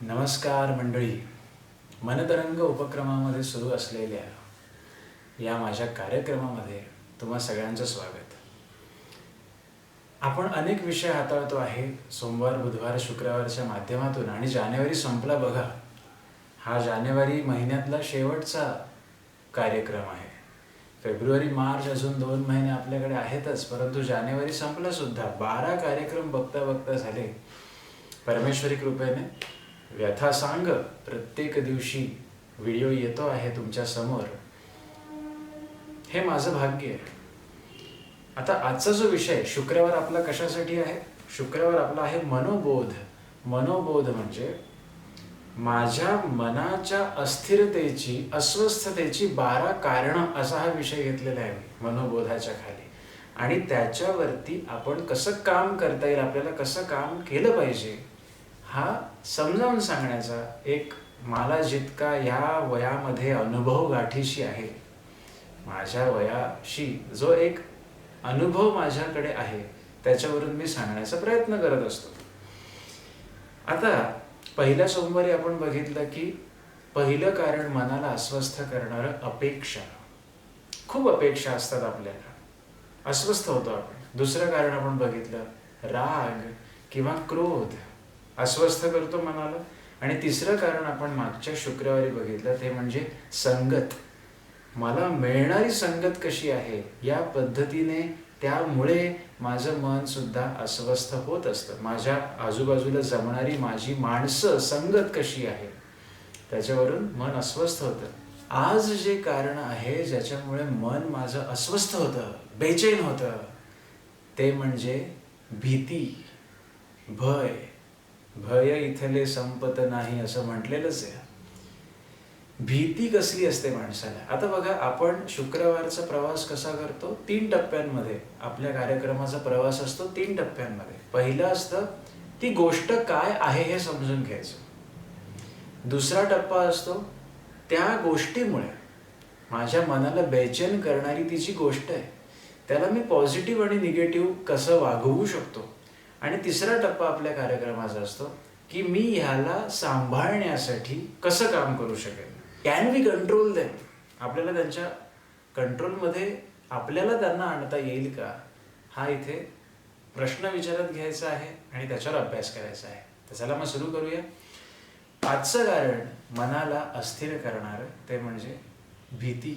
नमस्कार मंडळी. मनतरंग उपक्रमामध्ये सुरू असलेल्या या माझ्या कार्यक्रमामध्ये तुम्हा सगळ्यांचं स्वागत. आपण अनेक विषय हाताळतो आहे सोमवार, बुधवार, शुक्रवारच्या माध्यमातून आणि जानेवारी संपला बघा. हा जानेवारी महिन्यातला शेवटचा कार्यक्रम आहे. फेब्रुवारी, मार्च अजून 2 महिने आपल्याकडे आहेतच, परंतु जानेवारी संपला सुद्धा. 12 कार्यक्रम बघता बघता झाले. परमेश्वरी कृपेने व्यथा सांग प्रत्येक दिवशी व्हिडिओ येतो आहे तुमच्या समोर. हे माझं भाग्य आहे. आता आजचा जो विषय शुक्रवार आपला कशासाठी आहे? शुक्रवार आपला आहे मनोबोध. मनोबोध म्हणजे माझ्या मनाच्या अस्थिरतेची, अस्वस्थतेची 12 कारणं असा हा विषय घेतलेला आहे मनोबोधाच्या खाली. आणि त्याच्यावरती आपण कसं काम करता येईल, आपल्याला कसं काम केलं पाहिजे हा समजावून सांगण्याचा एक मला जितका या वयामध्ये अनुभव गाठीशी आहे, माझ्या वयाशी जो एक अनुभव माझ्याकडे आहे, त्याच्यावरून मी सांगण्याचा प्रयत्न करत असतो. आता पहिल्या सोमवारी आपण बघितलं की पहिलं कारण मनाला अस्वस्थ करणारं अपेक्षा. खूप अपेक्षा असतात आपल्याला, अस्वस्थ होतो आपण. दुसरं कारण आपण बघितलं राग किंवा क्रोध, अस्वस्थ करतो मनाला. आणि तिसरं कारण आपण मागच्या शुक्रवारी बघितलं ते म्हणजे संगत. मला मिळणारी संगत कशी आहे या पद्धतीने, त्यामुळे माझं मन सुद्धा अस्वस्थ होत असतं. माझ्या आजूबाजूला जमणारी माझी माणसं, संगत कशी आहे त्याच्यावरून मन अस्वस्थ होतं. आज जे कारण आहे ज्याच्यामुळे मन माझं अस्वस्थ होतं, बेचैन होतं, ते म्हणजे भीती, भय. भय इथले संपत नाही असं म्हटलेलंच आहे. भीती कसली असते माणसाला? आता बघा, आपण शुक्रवारचा प्रवास कसा करतो? 3 टप्प्यांमध्ये आपल्या कार्यक्रमाचा प्रवास असतो. 3 टप्प्यांमध्ये. पहिलं असतं ती गोष्ट काय आहे हे समजून घ्यायचं. दुसरा टप्पा असतो त्या गोष्टीमुळे माझ्या मनाला बेचैन करणारी ती जी गोष्ट आहे त्याला मी पॉझिटिव्ह आणि निगेटिव्ह कसं वागवू शकतो. आणि तिसरा टप्पा आपल्या कार्यक्रमाचा असतो की मी ह्याला सांभाळण्यासाठी कसं काम करू शकेन. Can we control them? आपल्याला त्यांच्या कंट्रोलमध्ये आपल्याला त्यांना आणता येईल का, हा इथे प्रश्न विचारत घ्यायचा आहे आणि त्याच्यावर अभ्यास करायचा आहे. तर चला मग सुरू करूया. आजचं कारण मनाला अस्थिर करणारं ते म्हणजे भीती,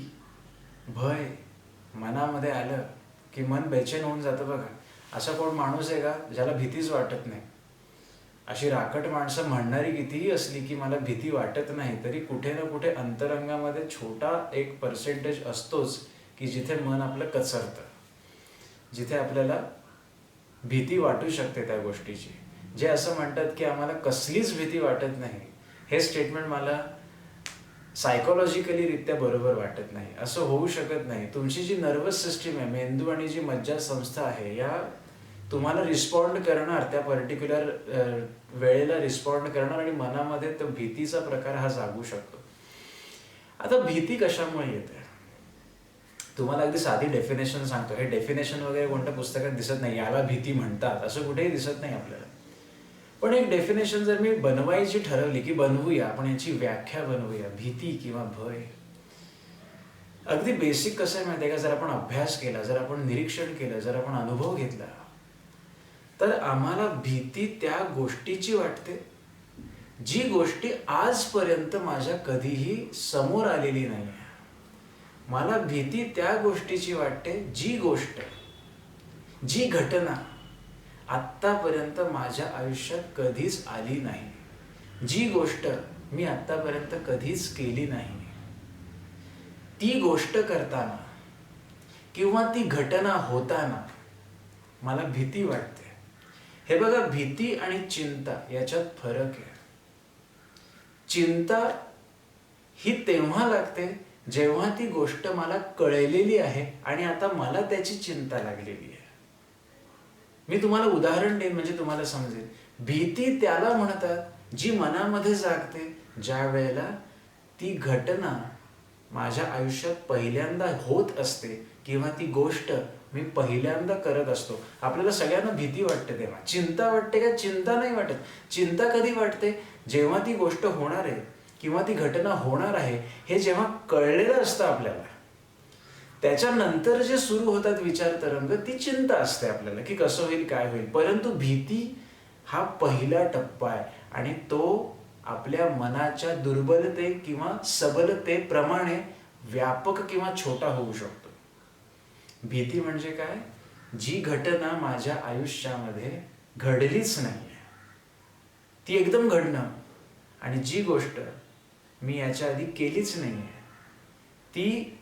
भय. मनामध्ये आलं की मन बेचैन होऊन जातं बघा. असा कोण माणूस आहे का ज्याला भीतीच वाटत नाही? अशी राकट माणसं म्हणणारी कितीही असली की मला भीती वाटत नाही, तरी कुठे ना कुठे अंतरंगामध्ये छोटा एक पर्सेंटेज असतोच की जिथे मन आपलं कचरतं, जिथे आपल्याला भीती वाटू शकते त्या गोष्टीची. जे असं म्हणतात की आम्हाला कसलीच भीती वाटत नाही, हे स्टेटमेंट मला सायकोलॉजिकली रित्या बरोबर वाटत नाही. असं होऊ शकत नाही. तुमची जी नर्वस सिस्टीम आहे, मेंदू आणि जी मज्जासंस्था आहे, या तुम्हाला रिस्पॉन्ड करणार, त्या पर्टिक्युलर वेळेला रिस्पॉन्ड करणार आणि मनामध्ये तो भीतीचा प्रकार हा जागू शकतो. आता भीती कशामुळे येते? तुम्हाला अगदी साधी डेफिनेशन सांगतो. हे डेफिनेशन वगैरे कोणत्या पुस्तकात दिसत नाही. याला भीती म्हणतात असं कुठेही दिसत नाही आपल्याला. पण एक डेफिनेशन जर मी बनवायची ठरवली की बनवूया, आपण याची व्याख्या बनवूया, भीती किंवा भय. अगदी बेसिक कसं आहे माहिती आहे का? जर आपण अभ्यास केला, जर आपण निरीक्षण केलं, जर आपण अनुभव घेतला, तर आम्हाला भीती त्या गोष्टीची वाटते जी गोष्टी आजपर्यंत माझ्या कधीही समोर आलेली नाही. मला भीती त्या गोष्टीची वाटते जी गोष्ट, जी घटना आत्तापर्यंत माझ्या आयुष्यात कधीच आली नाही, जी गोष्ट मी आत्तापर्यंत कधीच केली नाही. ती गोष्ट करताना किंवा ती घटना होताना मला भीती वाटते. हे बघा, भीती आणि चिंता याच्यात फरक आहे. चिंता ही तेव्हा लागते जेव्हा ती गोष्ट मला कळलेली आहे आणि आता मला त्याची चिंता लागलेली आहे. मी तुम्हाला उदाहरण देईन म्हणजे तुम्हाला समजेल. भीती त्याला म्हणतात जी मनामध्ये जागते ज्या वेळेला ती घटना माझ्या आयुष्यात पहिल्यांदा होत असते किंवा ती गोष्ट मी पहिल्यांदा करत असतो. आपल्याला सगळ्यांना भीती वाटते तेव्हा. चिंता वाटते का? चिंता नाही वाटत. चिंता कधी वाटते? जेव्हा ती गोष्ट होणार आहे किंवा ती घटना होणार आहे हे जेव्हा कळलेलं असतं आपल्याला, त्याच्यानंतर जे सुरू होतात विचार तरंग, ती चिंता असते आपल्याला की कसं होईल, काय होईल. परंतु भीती हा पहिला टप्पा आहे आणि तो आपल्या मनाच्या दुर्बलते किंवा सबलतेप्रमाणे व्यापक किंवा छोटा होऊ शकतो. भीती म्हणजे काय? जी घटना माझ्या आयुष्यामध्ये घडलीच नाहीये ती एकदम घडणं, आणि जी गोष्ट मी याच्या आधी केलीच नाहीये ती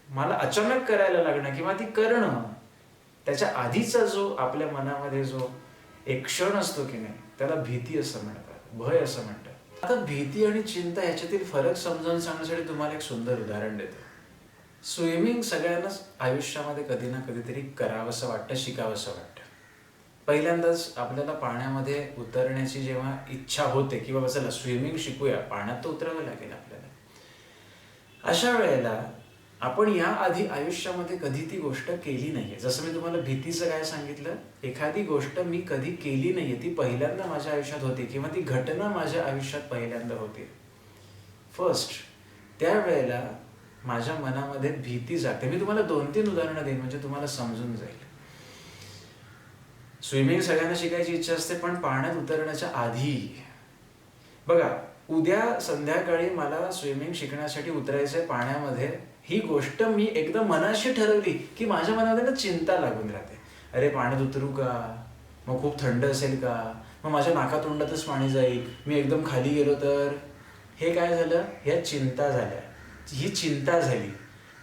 मला अचानक करायला लागणं किंवा ती करणं, त्याच्या आधीचा जो आपल्या मनामध्ये जो एक क्षण असतो की नाही, त्याला भीती असं म्हणतात, भय असं म्हणतात. आता भीती आणि चिंता याच्यातील फरक समजावून सांगण्यासाठी तुम्हाला एक सुंदर उदाहरण देतो. स्विमिंग सगळ्यांनाच आयुष्यामध्ये कधी ना कधीतरी करावंसं वाटतं, शिकावंसं वाटतं. पहिल्यांदाच आपल्याला पाण्यामध्ये उतरण्याची जेव्हा इच्छा होते की बाबा चला स्विमिंग शिकूया, पाण्यात तर उतरावं लागेल आपल्याला, अशा वेळेला आपण या आधी आयुष्यामध्ये कधी ती गोष्ट केली नाहीये. जसं मी तुम्हाला भीतीचं काय सांगितलं, एखादी गोष्ट मी कधी केली नाहीये, ती पहिल्यांदा माझ्या आयुष्यात होती किंवा ती घटना माझ्या आयुष्यात पहिल्यांदा होते फर्स्ट, त्यावेळेला माझ्या मनामध्ये भीती जाते. मी तुम्हाला 2-3 उदाहरणं देईन म्हणजे तुम्हाला समजून जाईल. स्विमिंग सगळ्यांना शिकायची इच्छा असते, पण पाण्यात उतरण्याच्या आधी बघा, उद्या संध्याकाळी मला स्विमिंग शिकण्यासाठी उतरायचंय पाण्यामध्ये, ही गोष्ट मी एकदम मनाशी ठरवली की माझ्या मनामध्ये ना चिंता लागून राहते. अरे पाण्यात उतरू का? मग खूप थंड असेल का? मग माझ्या नाकातोंडातच पाणी जाईल, मी एकदम खाली गेलो तर? हे काय झालं? ह्या चिंता झाल्या. ही चिंता झाली.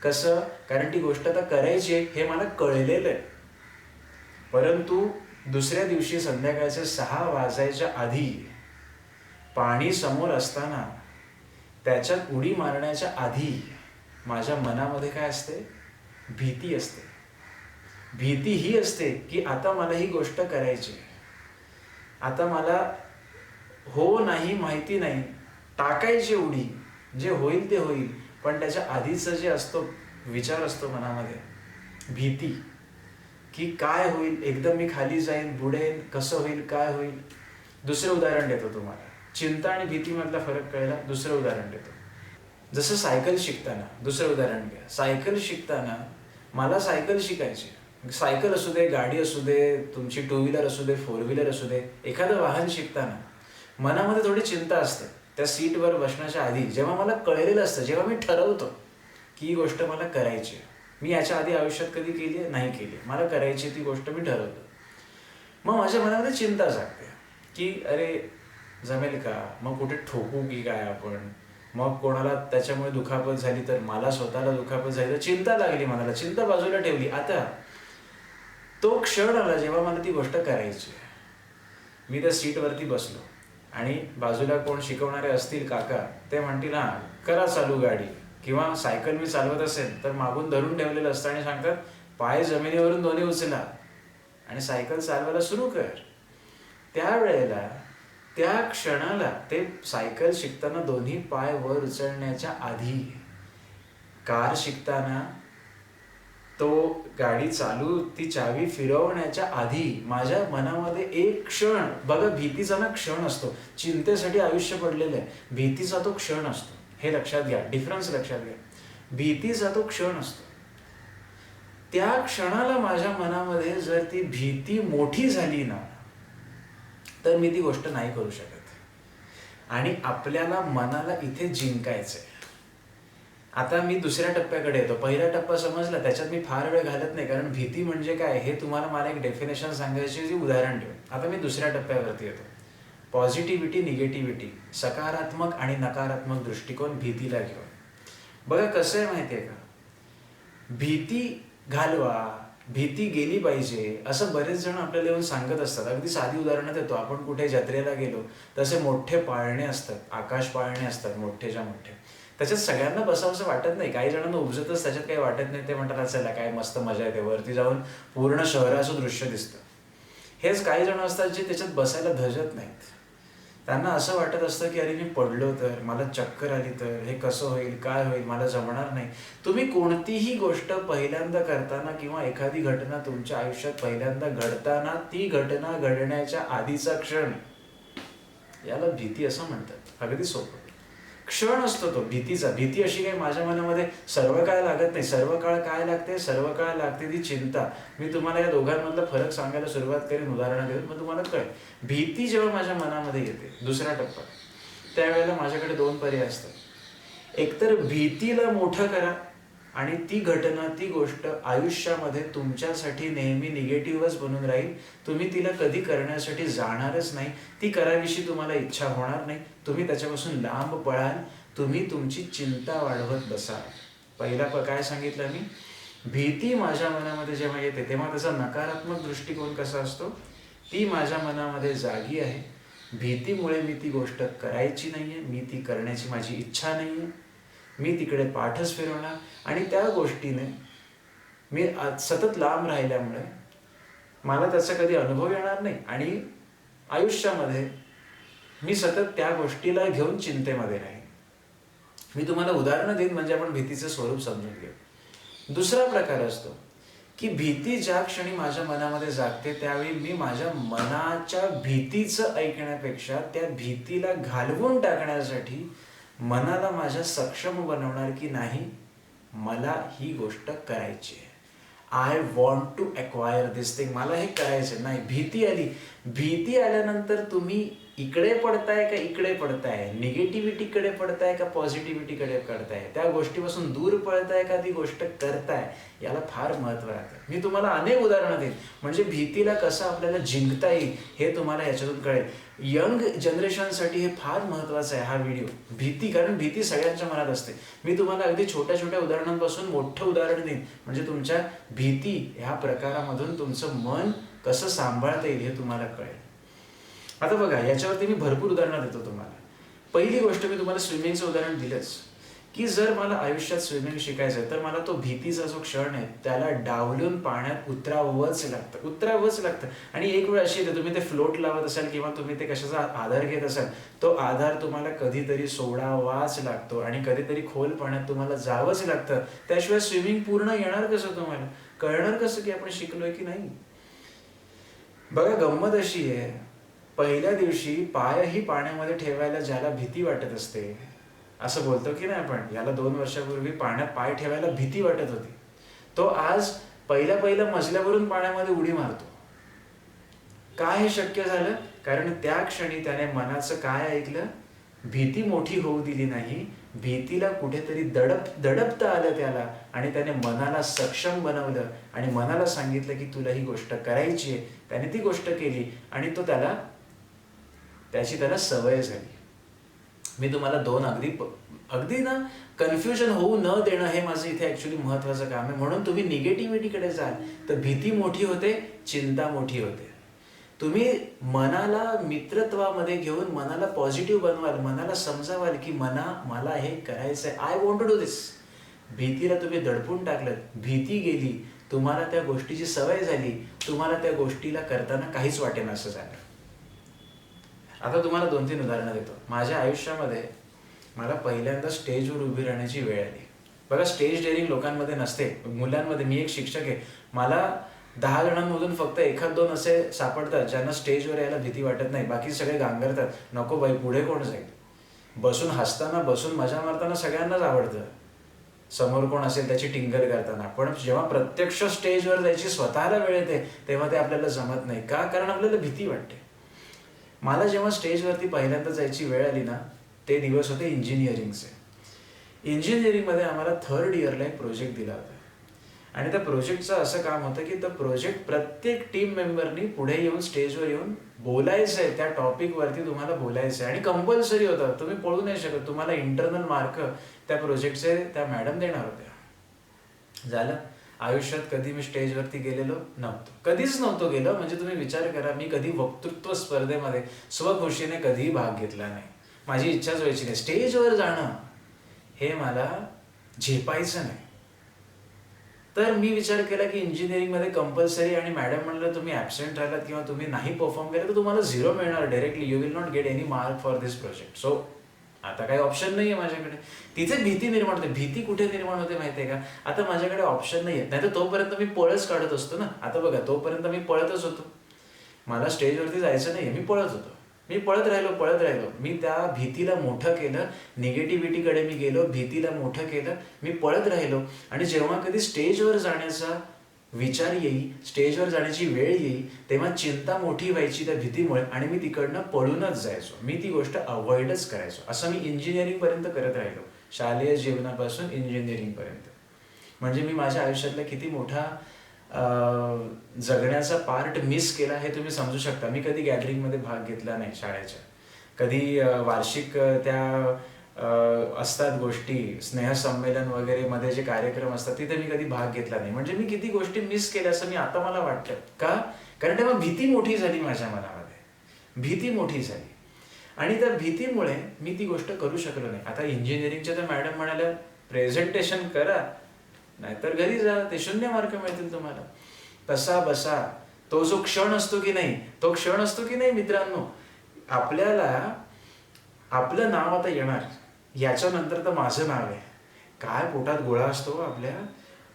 कसं? कारण ती गोष्ट आता करायची हे मला कळलेलं आहे, परंतु दुसऱ्या दिवशी संध्याकाळचे 6 वाजायच्या आधी पाणी समोर असताना त्याच्यात उडी मारण्याच्या आधी माझ्या मनामध्ये काय असते? भीती असते. भीती ही असते की आता मला ही गोष्ट करायची, आता मला हो नाही माहिती नाही, टाकायची उडी, जे होईल ते होईल. पण त्याच्या आधीचं जे असतो विचार असतो मनामध्ये, भीती की काय होईल, एकदम मी खाली जाईन, बुडेन, कसं होईल, काय होईल. दुसरं उदाहरण देतो तुम्हाला, चिंता आणि भीतीमधला फरक कळला. दुसरं उदाहरण देतो. जसं सायकल शिकताना, दुसरं उदाहरण घ्या. सायकल शिकताना मला सायकल शिकायची, सायकल असू दे, गाडी असू दे, तुमची 2 व्हीलर असू दे, 4 व्हीलर असू दे, एखादं वाहन शिकताना मनामध्ये थोडी चिंता असते. त्या सीटवर बसण्याच्या आधी जेव्हा मला कळलेलं असतं, जेव्हा मी ठरवतो की ही गोष्ट मला करायची, मी याच्या आधी आयुष्यात कधी केली आहे? नाही केली, मला करायची ती गोष्ट मी ठरवतो, मग माझ्या मनामध्ये चिंता जागते की अरे जमेल का? मग कुठे ठोकू की काय आपण? मग कोणाला त्याच्यामुळे दुखापत झाली तर, मला स्वतःला दुखापत झाली तर? चिंता लागली मनाला, चिंता बाजूला ठेवली. आता तो क्षण आला जेव्हा मला ती गोष्ट करायची. मी त्या सीटवरती बसलो आणि बाजूला कोण शिकवणारे असतील काका, ते म्हणतील हां करा चालू गाडी, किंवा सायकल मी चालवत असेल तर मागून धरून ठेवलेलं असतं आणि सांगतात पाय जमिनीवरून दोन्ही उचला आणि सायकल चालवायला सुरू कर. त्यावेळेला त्या क्षणाला ते सायकल शिकताना दोन्ही पाय वर उचलण्याच्या आधी, कार शिकताना तो गाडी चालू, ती चावी फिरवण्याच्या आधी माझ्या मनामध्ये एक क्षण, बघा भीतीचा ना क्षण असतो, चिंतेसाठी आयुष्य पडलेलं आहे, भीतीचा तो क्षण असतो. हे लक्षात घ्या, डिफरन्स लक्षात घ्या. भीतीचा तो क्षण असतो, त्या क्षणाला माझ्या मनामध्ये जर ती भीती मोठी झाली ना, तर मी ती गोष्ट नाही करू शकत. आणि आपल्याला मनाला इथे जिंकायचंय. आता मी दुसऱ्या टप्प्याकडे येतो. पहिला टप्पा समजला, त्याच्यात मी फार वेळ घालत नाही, कारण भीती म्हणजे काय हे तुम्हाला मला एक डेफिनेशन सांगायची, जी उदाहरण देऊन. आता मी दुसऱ्या टप्प्यावरती येतो. पॉझिटिव्हिटी, निगेटिव्हिटी, सकारात्मक आणि नकारात्मक दृष्टिकोन भीतीला घेऊन. बघा कसं आहे माहिती आहे का, भीती घालवा, भीती गेली पाहिजे, असं बरेच जण आपल्याला येऊन सांगत असतात. अगदी साधी उदाहरणं देतो. आपण कुठे जत्रेला गेलो, तसे मोठे पाळणे असतात, आकाश पाळणे असतात मोठेच्या मोठे. त्याच्यात सगळ्यांना बसावंसं वाटत नाही, काही जणांना उपजतच त्याच्यात काही वाटत नाही, ते म्हणतात चला काय मस्त मजा येते, वरती जाऊन पूर्ण शहराचं दृश्य दिसतं. हेच काही जण असतात जे त्याच्यात बसायला धजत नाहीत. त्यांना असं वाटत असतं की अरे मी पडलो तर, मला चक्कर आली तर, हे कसं होईल, काय होईल, मला जमणार नाही. तुम्ही कोणतीही गोष्ट पहिल्यांदा करताना किंवा एखादी घटना तुमच्या आयुष्यात पहिल्यांदा घडताना, ती घटना घडण्याच्या आधीचा क्षण, याला भीती असं म्हणतात. अगदी सोपं क्षण असतो तो भीतीचा. भीती अशी काही माझ्या मनामध्ये सर्व काळ लागत नाही. सर्व काळ काय लागते? सर्व काळ लागते ती चिंता. मी तुम्हाला या दोघांमधला फरक सांगायला सुरुवात करेन उदाहरणं देऊन, मग तुम्हाला कळेल. भीती जेव्हा माझ्या मनामध्ये येते, दुसरा टप्पा, त्यावेळेला माझ्याकडे 2 पर्याय असतात. एकतर भीतीला मोठं करा आणि ती घटना, ती गोष्ट आयुष्यामध्ये तुमच्यासाठी नेहमी निगेटिव्हच बनून राहील. तुम्ही तिला कधी करण्यासाठी जाणारच नाही. ती कराविषयी तुम्हाला इच्छा होणार नाही. तुम्ही त्याच्यापासून लांब पळाल. तुम्ही तुमची चिंता वाढवत बसाल. पहिला काय सांगितलं मी? भीती माझ्या मनामध्ये जेव्हा येते तेव्हा त्याचा नकारात्मक दृष्टिकोन कसा असतो? ती माझ्या मनामध्ये जागी आहे. भीतीमुळे मी ती गोष्ट करायची नाहीये, मी ती करण्याची माझी इच्छा नाहीये, मी तिकडे पाठच फिरवणार आणि त्या गोष्टीने मी सतत लांब राहिल्यामुळे मला त्याचा कधी अनुभव येणार नाही आणि आयुष्यामध्ये मी सतत त्या गोष्टीला घेऊन चिंतेमध्ये राहीन. मी तुम्हाला उदाहरणं देईन म्हणजे आपण भीतीचं स्वरूप समजून घेऊ. दुसरा प्रकार असतो की भीती ज्या क्षणी माझ्या मनामध्ये जागते त्यावेळी मी माझ्या मनाच्या भीतीचं ऐकण्यापेक्षा त्या भीतीला घालवून टाकण्यासाठी मनाला माझ्या सक्षम बनवणार की नाही, मला ही गोष्ट करायची आहे. I want to acquire this thing. मला हे करायचं नाही. भीती आली. भीती आल्यानंतर तुम्ही इकडे पडताय का इकडे पडताय, निगेटिव्हिटीकडे पडताय का पॉझिटिव्हिटीकडे पडताय, त्या गोष्टीपासून दूर पळताय का ती गोष्ट करताय, याला फार महत्त्व राहतं. मी तुम्हाला अनेक उदाहरणं देईन म्हणजे भीतीला कसं आपल्याला जिंकता येईल हे तुम्हाला याच्यातून कळेल. यंग जनरेशनसाठी हे फार महत्त्वाचं आहे हा व्हिडिओ. भीती, कारण भीती सगळ्यांच्या मनात असते. मी तुम्हाला अगदी छोट्या छोट्या उदाहरणांपासून मोठं उदाहरण देईन म्हणजे तुमच्या भीती ह्या प्रकारामधून तुमचं मन कसं सांभाळता येईल हे तुम्हाला कळेल. आता बघा, याच्यावरती मी भरपूर उदाहरणं देतो तुम्हाला. पहिली गोष्ट मी तुम्हाला स्विमिंगचं उदाहरण दिलंच की जर मला आयुष्यात स्विमिंग शिकायचं तर मला तो भीतीचा जो क्षण आहे त्याला डावलून पाण्यात उतरावंच लागतं. आणि एक वेळ अशी येते, तुम्ही ते फ्लोट लावत असाल किंवा तुम्ही ते कशाचा आधार घेत असाल, तो आधार तुम्हाला कधीतरी सोडावाच लागतो आणि कधीतरी खोल पाण्यात तुम्हाला जावंच लागतं. त्याशिवाय स्विमिंग पूर्ण येणार कसं, तुम्हाला कळणार कसं की आपण शिकलोय की नाही? बघा, गंमत अशी आहे, पहिल्या दिवशी पायही पाण्यामध्ये ठेवायला ज्याला भीती वाटत असते, असं बोलतो की नाही आपण, याला 2 वर्षापूर्वी पाण्यात पाय ठेवायला भीती वाटत होती, तो आज पहिल्या मजल्यावरून पाण्यामध्ये उडी मारतो. काय हे शक्य झालं? कारण त्या क्षणी त्याने मनाचं काय ऐकलं? भीती मोठी होऊ दिली नाही, भीतीला कुठेतरी दडपता आलं त्याला आणि त्याने मनाला सक्षम बनवलं आणि मनाला सांगितलं की तुला ही गोष्ट करायची आहे. त्याने ती गोष्ट केली आणि त्याची त्याला सवय झाली. मी तुम्हाला 2 अगदी ना कन्फ्युजन होऊ न देणं हे माझं इथे ऍक्च्युली महत्वाचं काम आहे. म्हणून तुम्ही निगेटिव्हिटीकडे जाल तर भीती मोठी होते, चिंता मोठी होते. तुम्ही मनाला मित्रत्वामध्ये घेऊन मनाला पॉझिटिव्ह बनवाल, मनाला समजावाल की मला हे करायचंय, आय वॉन्ट टू डू दिस. भीतीला तुम्ही दडपून टाकलं, भीती गेली, तुम्हाला त्या गोष्टीची सवय झाली, तुम्हाला त्या गोष्टीला करताना काहीच वाटेना असं झालं. आता तुम्हाला 2-3 उदाहरणं देतो. माझ्या आयुष्यामध्ये मला पहिल्यांदा स्टेजवर उभी राहण्याची वेळ आली. बघा, स्टेज डेअरिंग लोकांमध्ये नसते, मुलांमध्ये. मी एक शिक्षक आहे, मला 10 जणांमधून फक्त 1-2 असे सापडतात ज्यांना स्टेजवर यायला भीती वाटत नाही. बाकी सगळे गांगरतात, नको बाई पुढे कोण जाईल. बसून हसताना, बसून मजा मारताना सगळ्यांनाच आवडतं, समोर कोण असेल त्याची टिंगल करताना. पण जेव्हा प्रत्यक्ष स्टेजवर जायची स्वतःला वेळ येते तेव्हा ते आपल्याला जमत नाही. का? कारण आपल्याला भीती वाटते. मला जेव्हा स्टेजवरती पहिल्यांदा जायची वेळ आली ना, ते दिवस होते इंजिनिअरिंगचे. इंजिनिअरिंगमध्ये आम्हाला 3rd इयरला एक प्रोजेक्ट दिला होता आणि त्या प्रोजेक्टचं असं काम होतं की तो प्रोजेक्ट प्रत्येक टीम मेंबरनी पुढे येऊन स्टेजवर येऊन बोलायचं आहे, त्या टॉपिकवरती तुम्हाला बोलायचं आहे आणि कंपल्सरी होतं, तुम्ही पळू नाही शकत. तुम्हाला इंटरनल मार्क त्या प्रोजेक्टचे त्या मॅडम देणार होत्या. झालं. आयुष्यात कधी मी स्टेजवरती गेलेलो नव्हतो, कधीच नव्हतो गेलो. म्हणजे तुम्ही विचार करा, मी कधी वक्तृत्व स्पर्धेमध्ये स्वखुशीने कधीही भाग घेतला नाही. माझी इच्छाच व्हायची नाही. स्टेजवर जाणं हे मला झेपायचं नाही. तर मी विचार केला की इंजिनिअरिंगमध्ये कंपल्सरी, आणि मॅडम म्हणलं तुम्ही ॲबसेंट राहिलात किंवा तुम्ही नाही परफॉर्म केलं तर तुम्हाला 0 मिळणार directly, you will not get any mark for this project. So आता काही ऑप्शन नाही आहे माझ्याकडे. तिथे भीती निर्माण होते. भीती कुठे निर्माण होते माहिती आहे का? आता माझ्याकडे ऑप्शन नाही आहे, नाही तर तोपर्यंत मी पळच काढत असतो ना. आता बघा, तोपर्यंत मी पळतच होतो, मला स्टेजवरती जायचं नाही आहे, मी पळत होतो. मी पळत राहिलो. मी त्या भीतीला मोठं केलं, निगेटिव्हिटीकडे मी गेलो, भीतीला मोठं केलं, मी पळत राहिलो. आणि जेव्हा कधी स्टेजवर जाण्याचा विचार येई, स्टेजवर जाण्याची वेळ येई, तेव्हा चिंता मोठी व्हायची त्या भीतीमुळे, आणि मी तिकडनं पळूनच जायचो. मी ती गोष्ट अवॉइडच करायचो. असं मी इंजिनिअरिंगपर्यंत करत राहिलो, शालेय जीवनापासून इंजिनिअरिंगपर्यंत. म्हणजे मी माझ्या आयुष्यातला किती मोठा जगण्याचा पार्ट मिस केला हे तुम्ही समजू शकता. मी कधी गॅदरिंगमध्ये भाग घेतला नाही शाळेच्या. कधी वार्षिक त्या असतात गोष्टी, स्नेहसंमेलन वगैरे मध्ये जे कार्यक्रम असतात तिथे मी कधी भाग घेतला नाही. म्हणजे मी किती गोष्टी मिस केल्या असं मी आता मला वाटतं. का? कारण तेव्हा भीती मोठी झाली माझ्या मनामध्ये, भीती मोठी झाली, आणि त्या भीतीमुळे मी ती गोष्ट करू शकलो नाही. आता इंजिनिअरिंगच्या तर मॅडम म्हणाल्या प्रेझेंटेशन करा नाहीतर घरी जा, ते 0 मार्क मिळतील तुम्हाला. तसा बसा तो जो क्षण असतो की नाही, तो क्षण असतो की नाही मित्रांनो, आपल्याला आपलं नाव आता येणार, याच्यानंतर तर माझं नाव आहे. काय पोटात गोळा असतो आपल्या,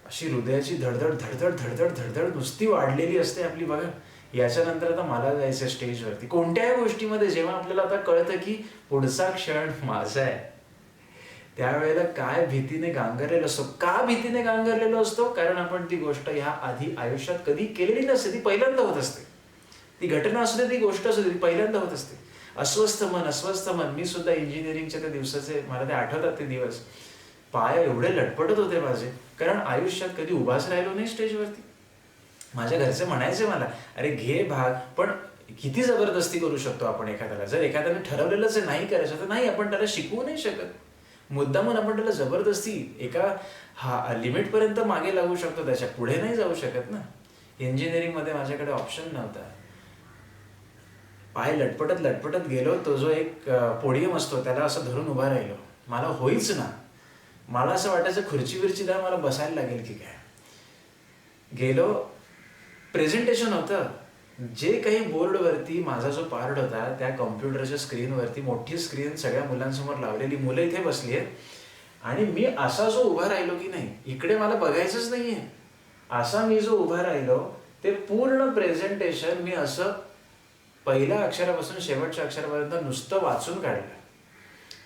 अशी हृदयाची धडधड धडधड धडधड धडधड नुसती वाढलेली असते आपली. बघा, याच्यानंतर आता मला जायचं स्टेजवरती. कोणत्याही गोष्टीमध्ये जेव्हा आपल्याला आता कळतं की पुढचा क्षण माझा आहे, त्यावेळेला काय भीतीने गांगरलेलो असतो. का भीतीने गांगरलेलो असतो? कारण आपण ती गोष्ट ह्या आधी आयुष्यात कधी केलेली नसते, ती पहिल्यांदा होत असते. ती घटना असू दे, ती गोष्ट असू दे, ती पहिल्यांदा होत असते. अस्वस्थ मन. मी सुद्धा इंजिनिअरिंगच्या त्या दिवसाचे, मला ते आठवतात ते दिवस. पाय एवढे लटपटत होते माझे, कारण आयुष्यात कधी उभाच राहिलो नाही स्टेजवरती. माझ्या घरचे म्हणायचे मला, अरे घे भाग, पण किती जबरदस्ती करू शकतो आपण एखाद्याला? जर एखाद्याने ठरवलेलंच आहे नाही करायचं तर नाही, आपण त्याला शिकवू नाही शकत. मुद्दामून आपण त्याला जबरदस्ती एका लिमिटपर्यंत मागे लागू शकतो, त्याच्या पुढे नाही जाऊ शकत ना. इंजिनिअरिंगमध्ये माझ्याकडे ऑप्शन नव्हता. पाय लटपटत गेलो. तो जो एक पोडियम असतो त्याला असं धरून उभा राहिलो. मला होईच ना. मला असं वाटायचं खुर्ची बिर्ची द्या, मला बसायला लागेल की काय. गेलो, प्रेझेंटेशन होतं. जे काही बोर्डवरती माझा जो पार्ट होता, त्या कॉम्प्युटरच्या स्क्रीनवरती मोठी स्क्रीन सगळ्या मुलांसमोर लावलेली, मुलं इथे बसली आहेत, आणि मी असा जो उभा राहिलो की नाही, इकडे मला बघायचंच नाहीये, असा मी जो उभा राहिलो, ते पूर्ण प्रेझेंटेशन मी असं पहिल्या अक्षरापासून शेवटच्या अक्षरापर्यंत नुसतं वाचून काढलं.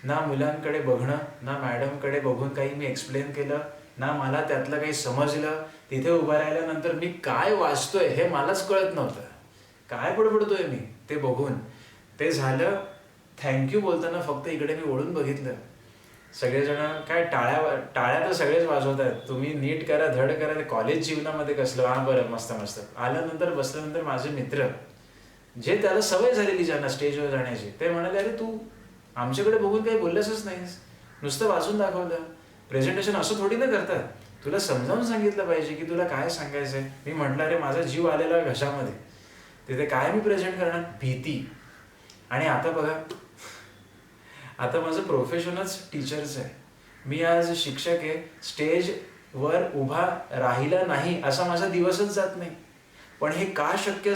ना मुलांकडे बघणं, ना मॅडमकडे बघून काही मी एक्सप्लेन केलं, ना मला त्यातलं काही समजलं. तिथे उभा राहिल्यानंतर मी काय वाचतोय हे मलाच कळत नव्हतं. काय बडबडतोय मी ते बघून. ते झालं. थँक्यू बोलताना फक्त इकडे मी ओढून बघितलं. सगळेजण काय टाळ्या तर सगळेच वाजवत आहेत, तुम्ही नीट करा, धड करा. कॉलेज जीवनामध्ये कसलं, हा बरं, मस्त. आल्यानंतर बसल्यानंतर माझे मित्र, जे त्याला सवय झालेली ज्यांना स्टेजवर जाण्याची, ते म्हणाले, अरे तू आमच्याकडे बघून काही बोललंच नाहीस, नुसतं वाचून दाखवलं. प्रेझेंटेशन असं थोडी ना करतात, तुला समजावून सांगितलं पाहिजे की तुला काय सांगायचंय. मी म्हटलं, अरे माझा जीव आलेला घशामध्ये, तिथे काय मी प्रेझेंट करणार, भीती. आणि आता बघा, आता माझं प्रोफेशनच टीचरचं आहे. मी आज शिक्षक आहे. स्टेजवर उभा राहिला नाही असा माझा दिवसच जात नाही. पण हे का शक्य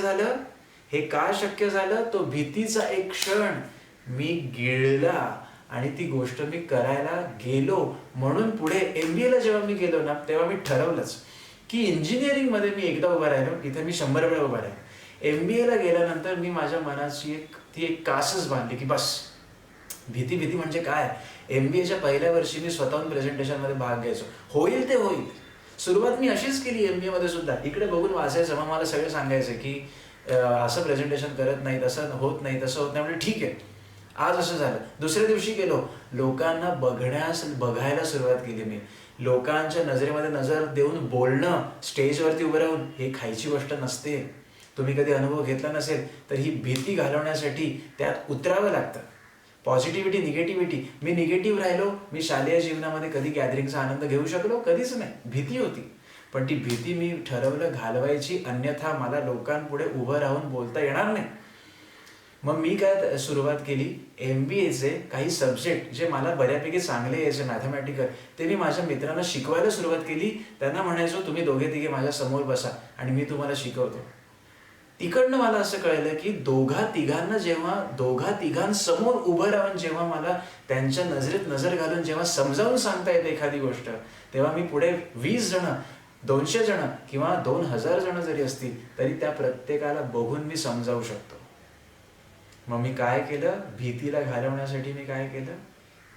झालं? तो भीतीचा एक क्षण मी गिळला आणि ती गोष्ट मी करायला गेलो. म्हणून पुढे MBA ला जेव्हा मी गेलो ना, तेव्हा मी ठरवलंच की इंजिनिअरिंगमध्ये मी एकदा उभा राहिलो, इथे मी 100 वेळा उभा राहिलो. MBA ला गेल्यानंतर मी माझ्या मनाची एक कासच बांधली की बस, भीती म्हणजे काय. MBAच्या पहिल्या वर्षी मी स्वतःहून प्रेझेंटेशनमध्ये भाग घ्यायचो. होईल ते होईल. सुरुवात मी अशीच केली MBA मध्ये सुद्धा. इकडे बघून वाचायचं, मग मला सगळे सांगायचे की असं प्रेझेंटेशन करत नाही, तसं होत नाही. म्हणजे ठीक आहे. आज असं झालं. दुसऱ्या दिवशी गेलो, लोकांना बघायला सुरुवात केली मी. लोकांच्या नजरेमध्ये नजर देऊन बोलणं, स्टेजवरती उभं राहून, हे खायची गोष्ट नसते. तुम्ही कधी अनुभव घेतला नसेल तर ही भीती घालवण्यासाठी त्यात उतरावं लागतं. Positivity, negativity. मी निगेटिव्ह राहिलो. मी शालेय जीवनामध्ये कधी गॅदरिंगचा आनंद घेऊ शकलो? कधीच नाही. भीती होती. पण ती भीती मी ठरवलं घालवायची, अन्यथा मला लोकांपुढे उभं राहून बोलता येणार नाही. मग मी काय सुरुवात केली, MBAचे काही सब्जेक्ट जे मला बऱ्यापैकी चांगले यायचे मॅथमॅटिकल, ते मी माझ्या मित्रांना शिकवायला सुरुवात केली. त्यांना म्हणायचो तुम्ही दोघे तिघे माझ्या समोर बसा आणि मी तुम्हाला शिकवतो. तिकडनं मला असं कळलं की दोघा तिघांसमोर उभं राहून जेव्हा मला त्यांच्या नजरेत नजर घालून जेव्हा समजावून सांगता येते एखादी गोष्ट, तेव्हा मी पुढे 20 जण, 200 जण किंवा 2000 जण जरी असतील तरी त्या प्रत्येकाला बघून मी समजावू शकतो. मग मी काय केलं, भीतीला घालवण्यासाठी मी काय केलं,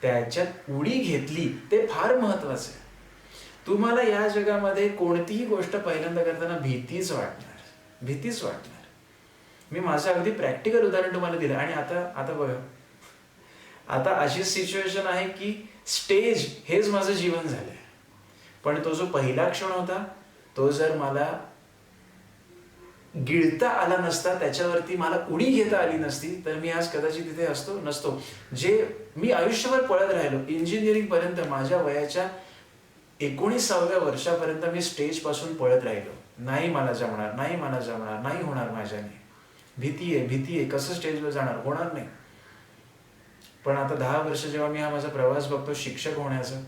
त्याच्यात उडी घेतली. ते फार महत्वाचं आहे. तुम्हाला या जगामध्ये कोणतीही गोष्ट पहिल्यांदा करताना भीतीच वाटणार. मी माझं अगदी प्रॅक्टिकल उदाहरण तुम्हाला दिलं. आणि आता बघा, आता अशी सिच्युएशन आहे की स्टेज हेच माझं जीवन झालंय. पण तो जो पहिला क्षण होता, तो जर मला गिळता आला नसता, त्याच्यावरती मला उडी घेता आली नसती, तर मी आज कदाचित तिथे नसतो. जे मी आयुष्यभर पळत राहिलो, इंजिनिअरिंग पर्यंत, माझ्या वयाच्या 19व्या वर्षापर्यंत मी स्टेज पासून पळत राहिलो. नाही मला जमणार, नाही होणार माझ्याने, भीती आहे, कसं स्टेजवर जाणार, होणार नाही. पण आता 10 वर्ष जेव्हा मी हा माझा प्रवास बघतो शिक्षक होण्याचा,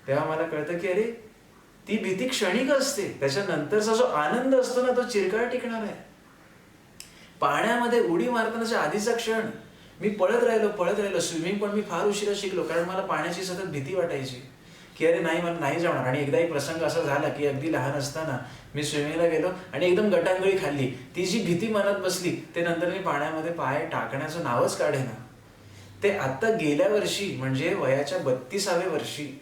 तेव्हा मला कळतं की अरे ती भीती क्षणिक असते, त्याच्यानंतरचा जो आनंद असतो ना, तो चिरकाळ टिकणार आहे. पाण्यामध्ये उडी मारतानाच्या आधीचा क्षण, मी पळत राहिलो. स्विमिंग पण मी फार उशिरा शिकलो, कारण मला पाण्याची सतत भीती वाटायची की अरे नाही, मला नाही जमणार. आणि एकदा एक प्रसंग असा झाला की अगदी लहान असताना मी स्विमिंगला गेलो आणि एकदम गटांगळी खाल्ली. ती जी भीती मनात बसली, ते नंतर मी पाण्यामध्ये पाय टाकण्याचं नावच काढेना. ते आता गेल्या वर्षी, म्हणजे वयाच्या 32व्या वर्षी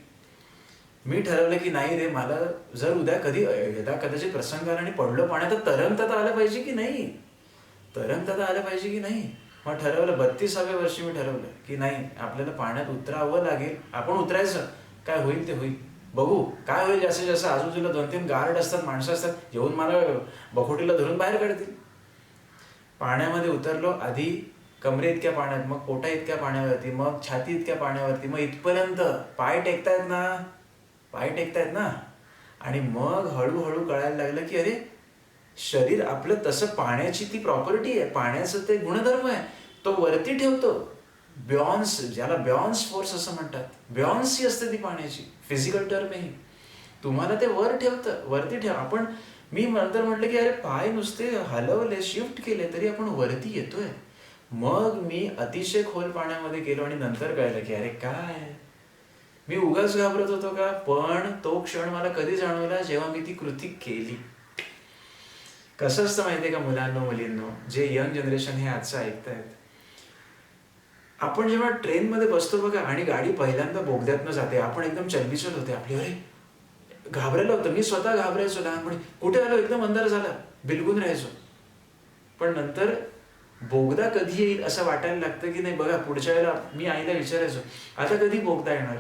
मी ठरवलं की नाही रे, मला जर उद्या कदाचित प्रसंग आला आणि पडलो पाण्यात, तर तरंगता आलं पाहिजे की नाही. मग ठरवलं, 32व्या वर्षी मी ठरवलं की नाही, आपल्याला पाण्यात उतरावं लागेल. आपण उतरायचं, काय होईल ते होईल, बघू काय होईल. जसं आजूबाजूला 2-3 गार्ड असतात, माणसं असतात, येऊन मला बखोटीला धरून बाहेर काढतील. पाण्यामध्ये उतरलो. आधी कमरे इतक्या पाण्यात, मग पोटा इतक्या पाण्यावरती, मग छाती इतक्या पाण्यावरती, मग इथपर्यंत पाय टेकतायत ना. आणि मग हळूहळू कळायला लागलं की अरे शरीर आपलं तसं, पाण्याची ती प्रॉपर्टी आहे, पाण्याचं ते गुणधर्म आहे, तो वरती ठेवतो. ज्याला ब्यॉन्स फोर्स असं म्हणतात, ब्यॉन्सी असते ती पाण्याची फिजिकल टर्म आहे. तुम्हाला ते वरती ठेव. मी नंतर म्हटलं की अरे पाय नुसते हलवले, शिफ्ट केले तरी आपण वरती येतोय. मग मी अतिशय खोल पाण्यामध्ये गेलो आणि नंतर कळलं की अरे काय, मी उगाच घाबरत होतो का. पण तो क्षण मला कधी जाणवला, जेव्हा मी ती कृती केली. कसं असतं माहितीये का मुलींनो, जे यंग जनरेशन हे आजचं ऐकतायत, आपण जेव्हा ट्रेनमध्ये बसतो बघा आणि गाडी पहिल्यांदा बोगद्यातनं जाते, आपण एकदम चलबिचल होते आपली. अरे घाबरायला होतं, मी स्वतः घाबरायचो लहानपणी. कुठे आलो, एकदम अंधार झाला, बिलगून राहायचो. पण नंतर बोगदा कधी येईल असं वाटायला लागतं की नाही. बघा पुढच्या वेळेला मी आईला विचारायचो, आता कधी बोगदा येणार,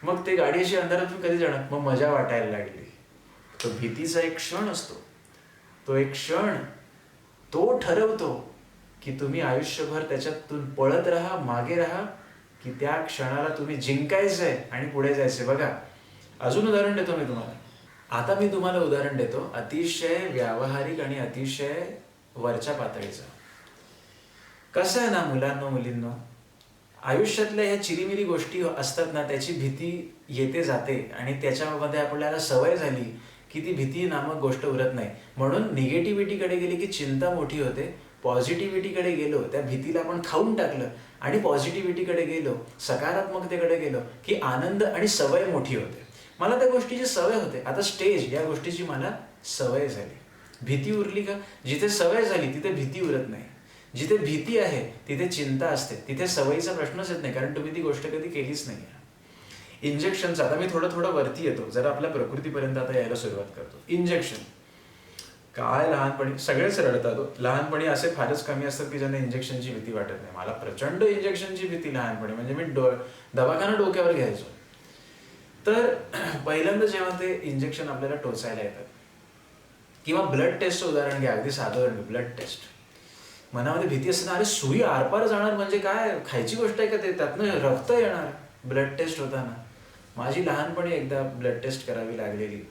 मग ते गाडीशी अंधारातून कधी जाणार. मग मजा वाटायला लागली. तो भीतीचा एक क्षण असतो, तो एक क्षण तो ठरवतो की तुम्ही आयुष्यभर त्याच्यातून पळत राहा, मागे राहा, की त्या क्षणाला तुम्ही जिंकायचंय आणि पुढे जायचंय. बघा अजून उदाहरण देतो मी तुम्हाला. आता मी तुम्हाला उदाहरण देतो अतिशय व्यावहारिक आणि अतिशय वरच्या पातळीचं. कसं आहे ना मुलांनो, मुलींनो, आयुष्यातल्या ह्या चिरीमिरी गोष्टी असतात ना, त्याची भीती येते जाते आणि त्याच्यामध्ये आपल्याला सवय झाली की ती भीती नामक गोष्ट उरत नाही. म्हणून निगेटिव्हिटीकडे गेली की चिंता मोठी होते, पॉझिटिव्हिटीकडे गेलो, त्या भीतीला आपण खाऊन टाकलं आणि पॉझिटिव्हिटीकडे गेलो, सकारात्मकतेकडे गेलो की आनंद आणि सवय मोठी होते. मला त्या गोष्टीची सवय होते. आता स्टेज या गोष्टीची मला सवय झाली. भीती उरली का. जिथे सवय झाली तिथे भीती उरत नाही. जिथे भीती आहे तिथे चिंता असते, तिथे सवयीचा प्रश्नच येत नाही, कारण तुम्ही ती गोष्ट कधी केलीच नाही. इंजेक्शनचं आता मी थोडं वरती येतो, जरा आपल्या प्रकृतीपर्यंत आता यायला सुरुवात करतो. इंजेक्शन काय, लहानपणी सगळेच रडतात. लहानपणी असे फारच कमी असतात की ज्यांना इंजेक्शनची भीती वाटत नाही. मला प्रचंड इंजेक्शनची भीती लहानपणी, म्हणजे मी दवाखाना डोक्यावर घ्यायचो. तर पहिल्यांदा जेव्हा ते इंजेक्शन आपल्याला टोचायला येतात, किंवा ब्लड टेस्टचं उदाहरण घ्या, अगदी साधारण ब्लड टेस्ट, मनामध्ये भीती असते ना, अरे सुई आरपार जाणार म्हणजे काय खायची गोष्ट आहे का, ते त्यातनं रक्त येणार. ब्लड टेस्ट होताना माझी लहानपणी एकदा ब्लड टेस्ट करावी लागलेली.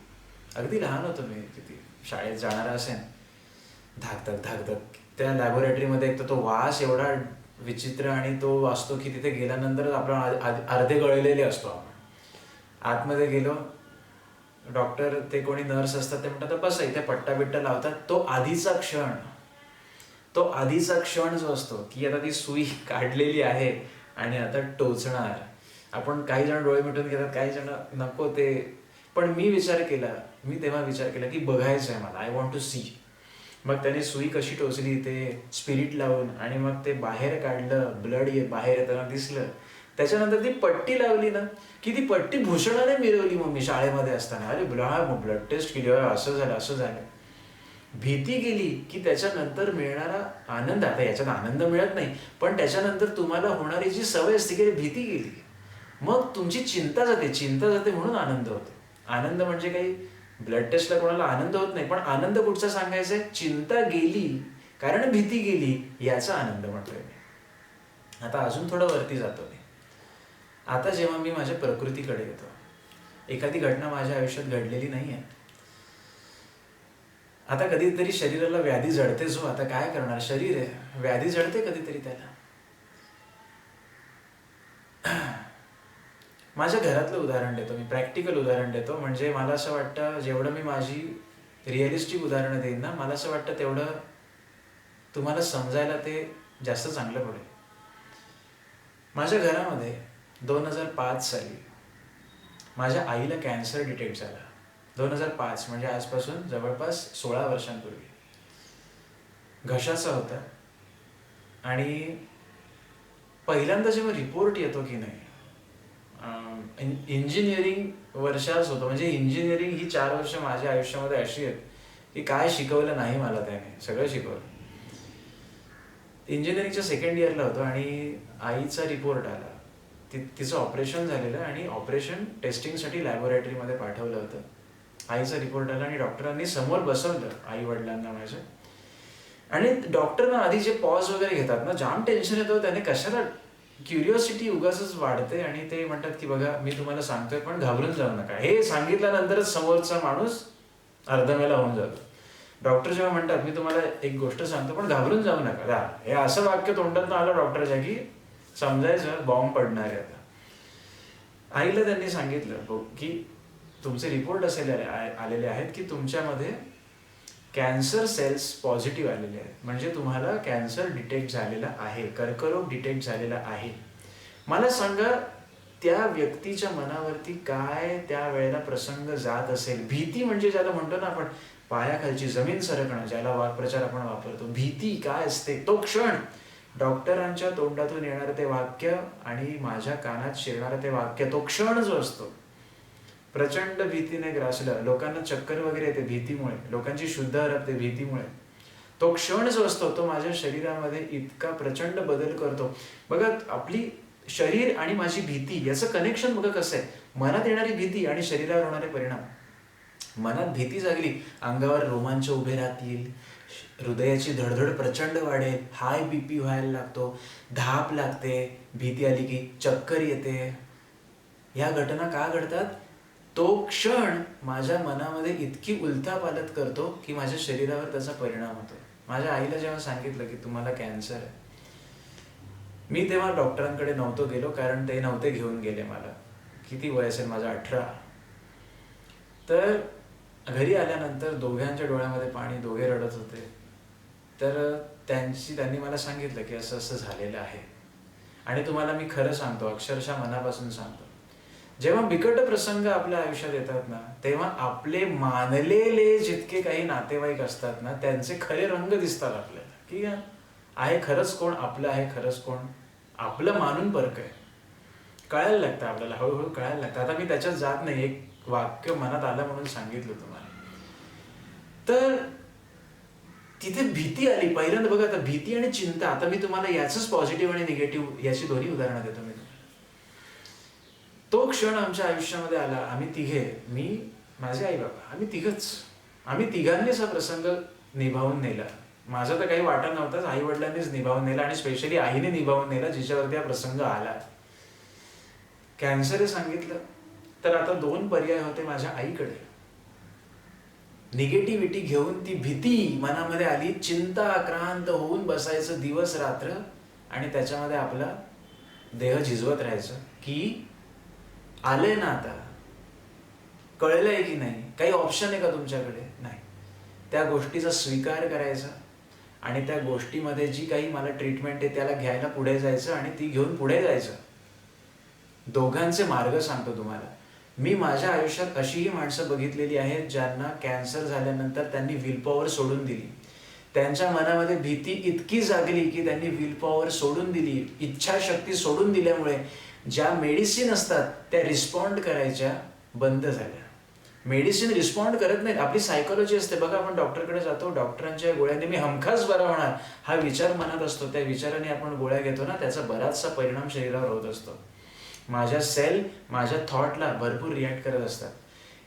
अगदी लहान होतो मी, किती शाळेत जाणारा असेल, धाकधक त्या लॅबोरेटरीमध्ये एक तर तो वास एवढा विचित्र आणि तो असतो की तिथे गेल्यानंतर आपण अर्धे गळलेले असतो. आपण आतमध्ये गेलो, डॉक्टर ते कोणी नर्स असतात ते म्हणतात बस इथे पट्टा बिट्टा लावतात. तो आधीचा क्षण जो असतो की आता ती सुई काढलेली आहे आणि आता टोचणार. आपण काही जण डोळे मिटून घेतात, काही जण नको ते. पण मी तेव्हा विचार केला की बघायचं आहे मला, आय वॉन्ट टू सी. मग त्याने सुई कशी टोचली ते स्पिरिट लावून आणि मग ते बाहेर काढलं, ब्लड बाहेर येताना दिसलं. त्याच्यानंतर ती पट्टी लावली ना की ती पट्टी भूषणाने मिरवली. मग मी शाळेमध्ये असताना अरे ब्लड टेस्ट केली, असं झालं. भीती गेली की त्याच्यानंतर मिळणारा आनंद. आता याच्यात आनंद मिळत नाही, पण त्याच्यानंतर तुम्हाला होणारी जी सवय असते की भीती गेली, मग तुमची चिंता जाते म्हणून आनंद होतो. आनंद म्हणजे काही ब्लड टेस्टला कोणाला आनंद होत नाही, पण आनंद कुठचा सांगायचा आहे, चिंता गेली कारण भीती गेली याचा आनंद म्हणतोय मी. आता अजून थोडं वरती जातो मी. आता जेव्हा मी माझ्या प्रकृतीकडे येतो, एखादी घटना माझ्या आयुष्यात घडलेली नाही आहे. आता कधीतरी शरीराला व्याधी जडते, जो आता काय करणार, शरीर आहे, व्याधी जडते कधीतरी त्याला. माझ्या घरातलं उदाहरण देतो मी, प्रॅक्टिकल उदाहरण देतो. म्हणजे मला असं वाटतं जेवढं मी माझी रिअलिस्टिक उदाहरणं देईन ना, मला असं वाटतं तेवढं तुम्हाला समजायला ते जास्त चांगलं पडेल. माझ्या घरामध्ये 2005 साली माझ्या आईला कॅन्सर डिटेक्ट झाला. 2005 म्हणजे आजपासून जवळपास 16 वर्षांपूर्वी. घशाचा होता आणि पहिल्यांदा जेव्हा रिपोर्ट येतो की नाही, इंजिनिअरिंग वर्षाच होतं. म्हणजे इंजिनिअरिंग ही 4 वर्ष माझ्या आयुष्यामध्ये अशी आहेत की काय शिकवलं नाही मला त्याने, सगळं शिकवलं. इंजिनिअरिंगच्या सेकंड इयरला होतो आणि आईचा रिपोर्ट आला. तिचं ऑपरेशन झालेलं आणि ऑपरेशन टेस्टिंगसाठी लॅबोरेटरीमध्ये पाठवलं होतं. आईचा रिपोर्ट आला आणि डॉक्टरांनी समोर बसवलं आई वडिलांना माझ्या. आणि डॉक्टरना आधी जे पॉज वगैरे घेतात ना, जाम टेन्शन येतं त्याने. कशाला, क्युरिओसिटी उगाच वाढते आणि ते म्हणतात की बघा मी तुम्हाला सांगतोय पण घाबरून जाऊ नका. हे सांगितल्यानंतरच समोरचा माणूस अर्धमेला होऊन जातो. डॉक्टर जेव्हा म्हणतात मी तुम्हाला एक गोष्ट सांगतो पण घाबरून जाऊ नका, हे असं वाक्य तोंडातून आलं डॉक्टरच्या की समजायचं बॉम्ब पडणार आहे. आता आईला त्यांनी सांगितलं की तुमचे रिपोर्ट असे आलेले आहेत की तुमच्यामध्ये कॅन्सर सेल्स पॉझिटिव्ह आलेले आहेत. म्हणजे तुम्हाला कॅन्सर डिटेक्ट झालेला आहे, कर्करोग डिटेक्ट झालेला आहे. मला सांगा त्या व्यक्तीच्या मनावरती काय त्यावेळेला प्रसंग जात असेल. भीती म्हणजे ज्याला म्हणतो ना आपण पायाखालची जमीन सरकणं, ज्याला वाक्प्रचार आपण वापरतो. भीती काय असते, तो क्षण, डॉक्टरांच्या तोंडातून येणारं ते वाक्य आणि माझ्या कानात शिरणारं ते वाक्य, तो क्षण जो असतो प्रचंड भीतीने ग्रासलं. लोकांना चक्कर वगैरे येते भीतीमुळे, लोकांची शुद्ध हरपते भीतीमुळे. तो क्षण जो असतो तो माझ्या शरीरामध्ये इतका प्रचंड बदल करतो. बघा आपली शरीर आणि माझी भीती याचं कनेक्शन बघा कसं आहे. मनात येणारी भीती आणि शरीरावर होणारे परिणाम. मनात भीती जागली, अंगावर रोमांच उभे राहतील, हृदयाची धडधड प्रचंड वाढेल, हाय बीपी व्हायला लागतो, धाप लागते, भीती आली की चक्कर येते. या घटना का घडतात, तो क्षण माझ्या मनामध्ये इतकी उलथापालथ करतो की माझ्या शरीरावर त्याचा परिणाम होतो. माझ्या आईला जेव्हा सांगितलं की तुम्हाला कॅन्सर आहे, मी तेव्हा डॉक्टरांकडे नव्हतो गेलो कारण ते नव्हते घेऊन गेले मला. किती वय असेल माझं, 18. तर घरी आल्यानंतर दोघांच्या डोळ्यामध्ये पाणी, दोघे रडत होते. तर त्यांनी मला सांगितलं की असं असं झालेलं आहे. आणि तुम्हाला मी खरं सांगतो, अक्षरशः मनापासून सांगतो, जेव्हा बिकट प्रसंग आपल्या आयुष्यात येतात ना, तेव्हा आपले मानलेले जितके काही नातेवाईक असतात ना, त्यांचे खरे रंग दिसतात आपल्याला. की आहे खरंच कोण आपलं, आहे खरंच कोण आपलं मानून परक आहे, कळायला लागतं आपल्याला, हळूहळू कळायला लागतं. आता मी त्याच्यात जात नाही, एक वाक्य मनात आलं म्हणून सांगितलं तुम्हाला. तर तिथे भीती आली पहिल्यांदा. बघा आता भीती आणि चिंता, आता मी तुम्हाला याचंच पॉझिटिव्ह आणि निगेटिव्ह याची दोन्ही उदाहरणं देतो मी. तो क्षण आमच्या आयुष्यामध्ये आला. आम्ही तिघे, मी, माझे आई बाबा, आम्ही तिघांनीच हा प्रसंग निभावून नेला. माझा तर काही वाटा नव्हताच, आई वडिलांनीच निभावून नेला आणि स्पेशली आईने निभावून नेला जिच्यावरती हा प्रसंग आला. कॅन्सर हे सांगितलं तर आता 2 पर्याय होते माझ्या आईकडे. निगेटिव्हिटी घेऊन ती भीती मनामध्ये आली, चिंता आक्रांत होऊन बसायचं दिवस रात्र आणि त्याच्यामध्ये आपला देह झिजवत राहायचं की आलंय ना, आता कळलंय की नाही, काही ऑप्शन आहे का तुमच्याकडे? नाही. त्या गोष्टीचा स्वीकार करायचा आणि त्या गोष्टीमध्ये जी काही मला ट्रीटमेंट आहे त्याला घ्यायला पुढे जायचं आणि ती घेऊन पुढे जायचं. दोघांचे मार्ग सांगतो तुम्हाला. मी माझ्या आयुष्यात अशीही माणसं बघितलेली आहेत ज्यांना कॅन्सर झाल्यानंतर त्यांनी विल पॉवर सोडून दिली. त्यांच्या मनामध्ये भीती इतकी जागली की त्यांनी विल पॉवर सोडून दिली. इच्छाशक्ती सोडून दिल्यामुळे ज्या मेडिसिन असतात त्या रिस्पॉन्ड करायच्या बंद झाल्या. मेडिसिन रिस्पॉन्ड करत नाहीत. आपली सायकोलॉजी असते बघा, आपण डॉक्टरकडे जातो, डॉक्टरांच्या गोळ्याने मी हमखास बरा होणार हा विचार मनात असतो. त्या विचाराने आपण गोळ्या घेतो ना, त्याचा बराचसा परिणाम शरीरावर होत असतो. माझ्या सेल माझ्या थॉटला भरपूर रिॲक्ट करत असतात.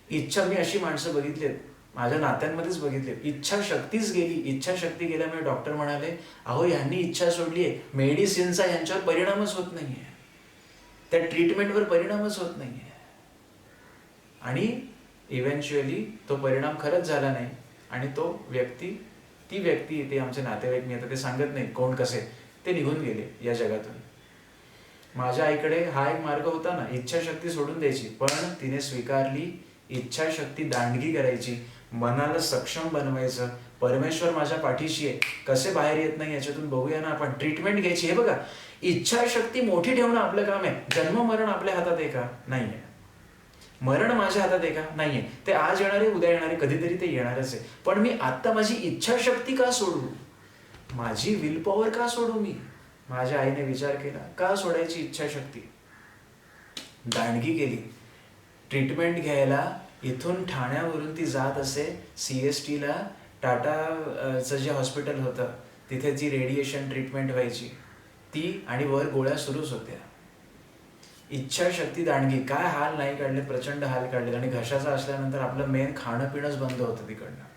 इच्छा, मी अशी माणसं बघितलीत, माझ्या नात्यांमध्येच बघितले, इच्छाशक्तीच गेली. इच्छाशक्ती गेल्यामुळे डॉक्टर म्हणाले, अहो ह्यांनी इच्छा सोडली आहे, मेडिसिनचा यांच्यावर परिणामच होत नाहीये, त्या ट्रीटमेंटवर परिणामच होत नाहीये. आणि इव्हेंच्युअली तो परिणाम खरंच झाला नाही आणि ती व्यक्ती ते आमचे नातेवाईक, मी आता ते सांगत नाही कोण कसे, ते निघून गेले या जगातून. माझ्या आईकडे हा एक मार्ग होता ना, इच्छाशक्ती सोडून द्यायची, पण तिने स्वीकारली. इच्छाशक्ती दांडगी करायची, मनाला सक्षम बनवायचं. परमेश्वर माझ्या पाठीशी आहे, कसे बाहेर येत नाही याच्यातून बघूया ना आपण. ट्रीटमेंट घ्यायची. हे बघा, इच्छाशक्ती मोठी ठेवणं आपलं काम आहे. जन्म मरण आपल्या हातात आहे का? नाहीये. मरण माझ्या हातात आहे का? नाहीये. ते आज येणारे, उद्या येणारे, कधीतरी ते येणारच आहे. पण मी आता माझी इच्छाशक्ती का सोडू? माझी विल पॉवर का सोडू मी? माझ्या आईने विचार केला, का सोडायची इच्छाशक्ती? दांडगी केली. ट्रीटमेंट घ्यायला इथून ठाण्यावरून ती जात असे CSTला, टाटाचं जे हॉस्पिटल होतं तिथे जी रेडिएशन ट्रीटमेंट व्हायची ती, आणि वर गोळ्या सुरूच होत्या. इच्छाशक्ती दांडगी. काय हाल नाही काढले, प्रचंड हाल काढले. आणि घशाचा असल्यानंतर आपलं मेन खाणं पिणंच बंद होतं तिकडनं.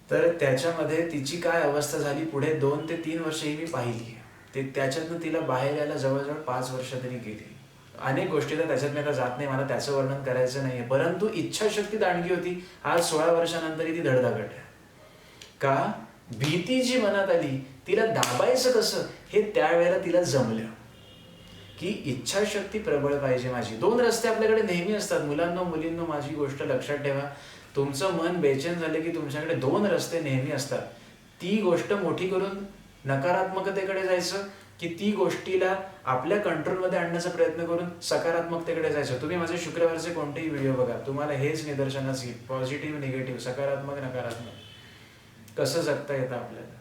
तर त्याच्यामध्ये तिची काय अवस्था झाली, पुढे 2 ते 3 वर्ष ही मी पाहिली. त्याच्यातनं तिला बाहेर यायला जवळजवळ 5 वर्ष तरी गेली. अनेक गोष्टी तर त्याच्यात मी आता जात नाही, मला त्याचं वर्णन करायचं नाहीये. परंतु इच्छाशक्ती दांडगी होती. आज 16 वर्षानंतरही ती धडधाकट आहे. का? भीती जी मनात आली तिला दाबायचं कसं हे त्यावेळेला तिला जमलं की इच्छाशक्ती प्रबळ पाहिजे माझी. 2 रस्ते आपल्याकडे नेहमी असतात. मुलांनो, मुलींनो, माझी गोष्ट लक्षात ठेवा. तुमचं मन बेचैन झालं की तुमच्याकडे 2 रस्ते नेहमी असतात. ती गोष्ट मोठी करून नकारात्मकतेकडे जायचं की ती गोष्टीला आपल्या कंट्रोलमध्ये आणण्याचा प्रयत्न करून सकारात्मकतेकडे जायचं. तुम्ही माझे शुक्रवारचे कोणतेही व्हिडिओ बघा, तुम्हाला हेच निदर्शनास येईल. पॉझिटिव्ह, निगेटिव्ह, सकारात्मक, नकारात्मक कसं जगता येतं आपल्याला.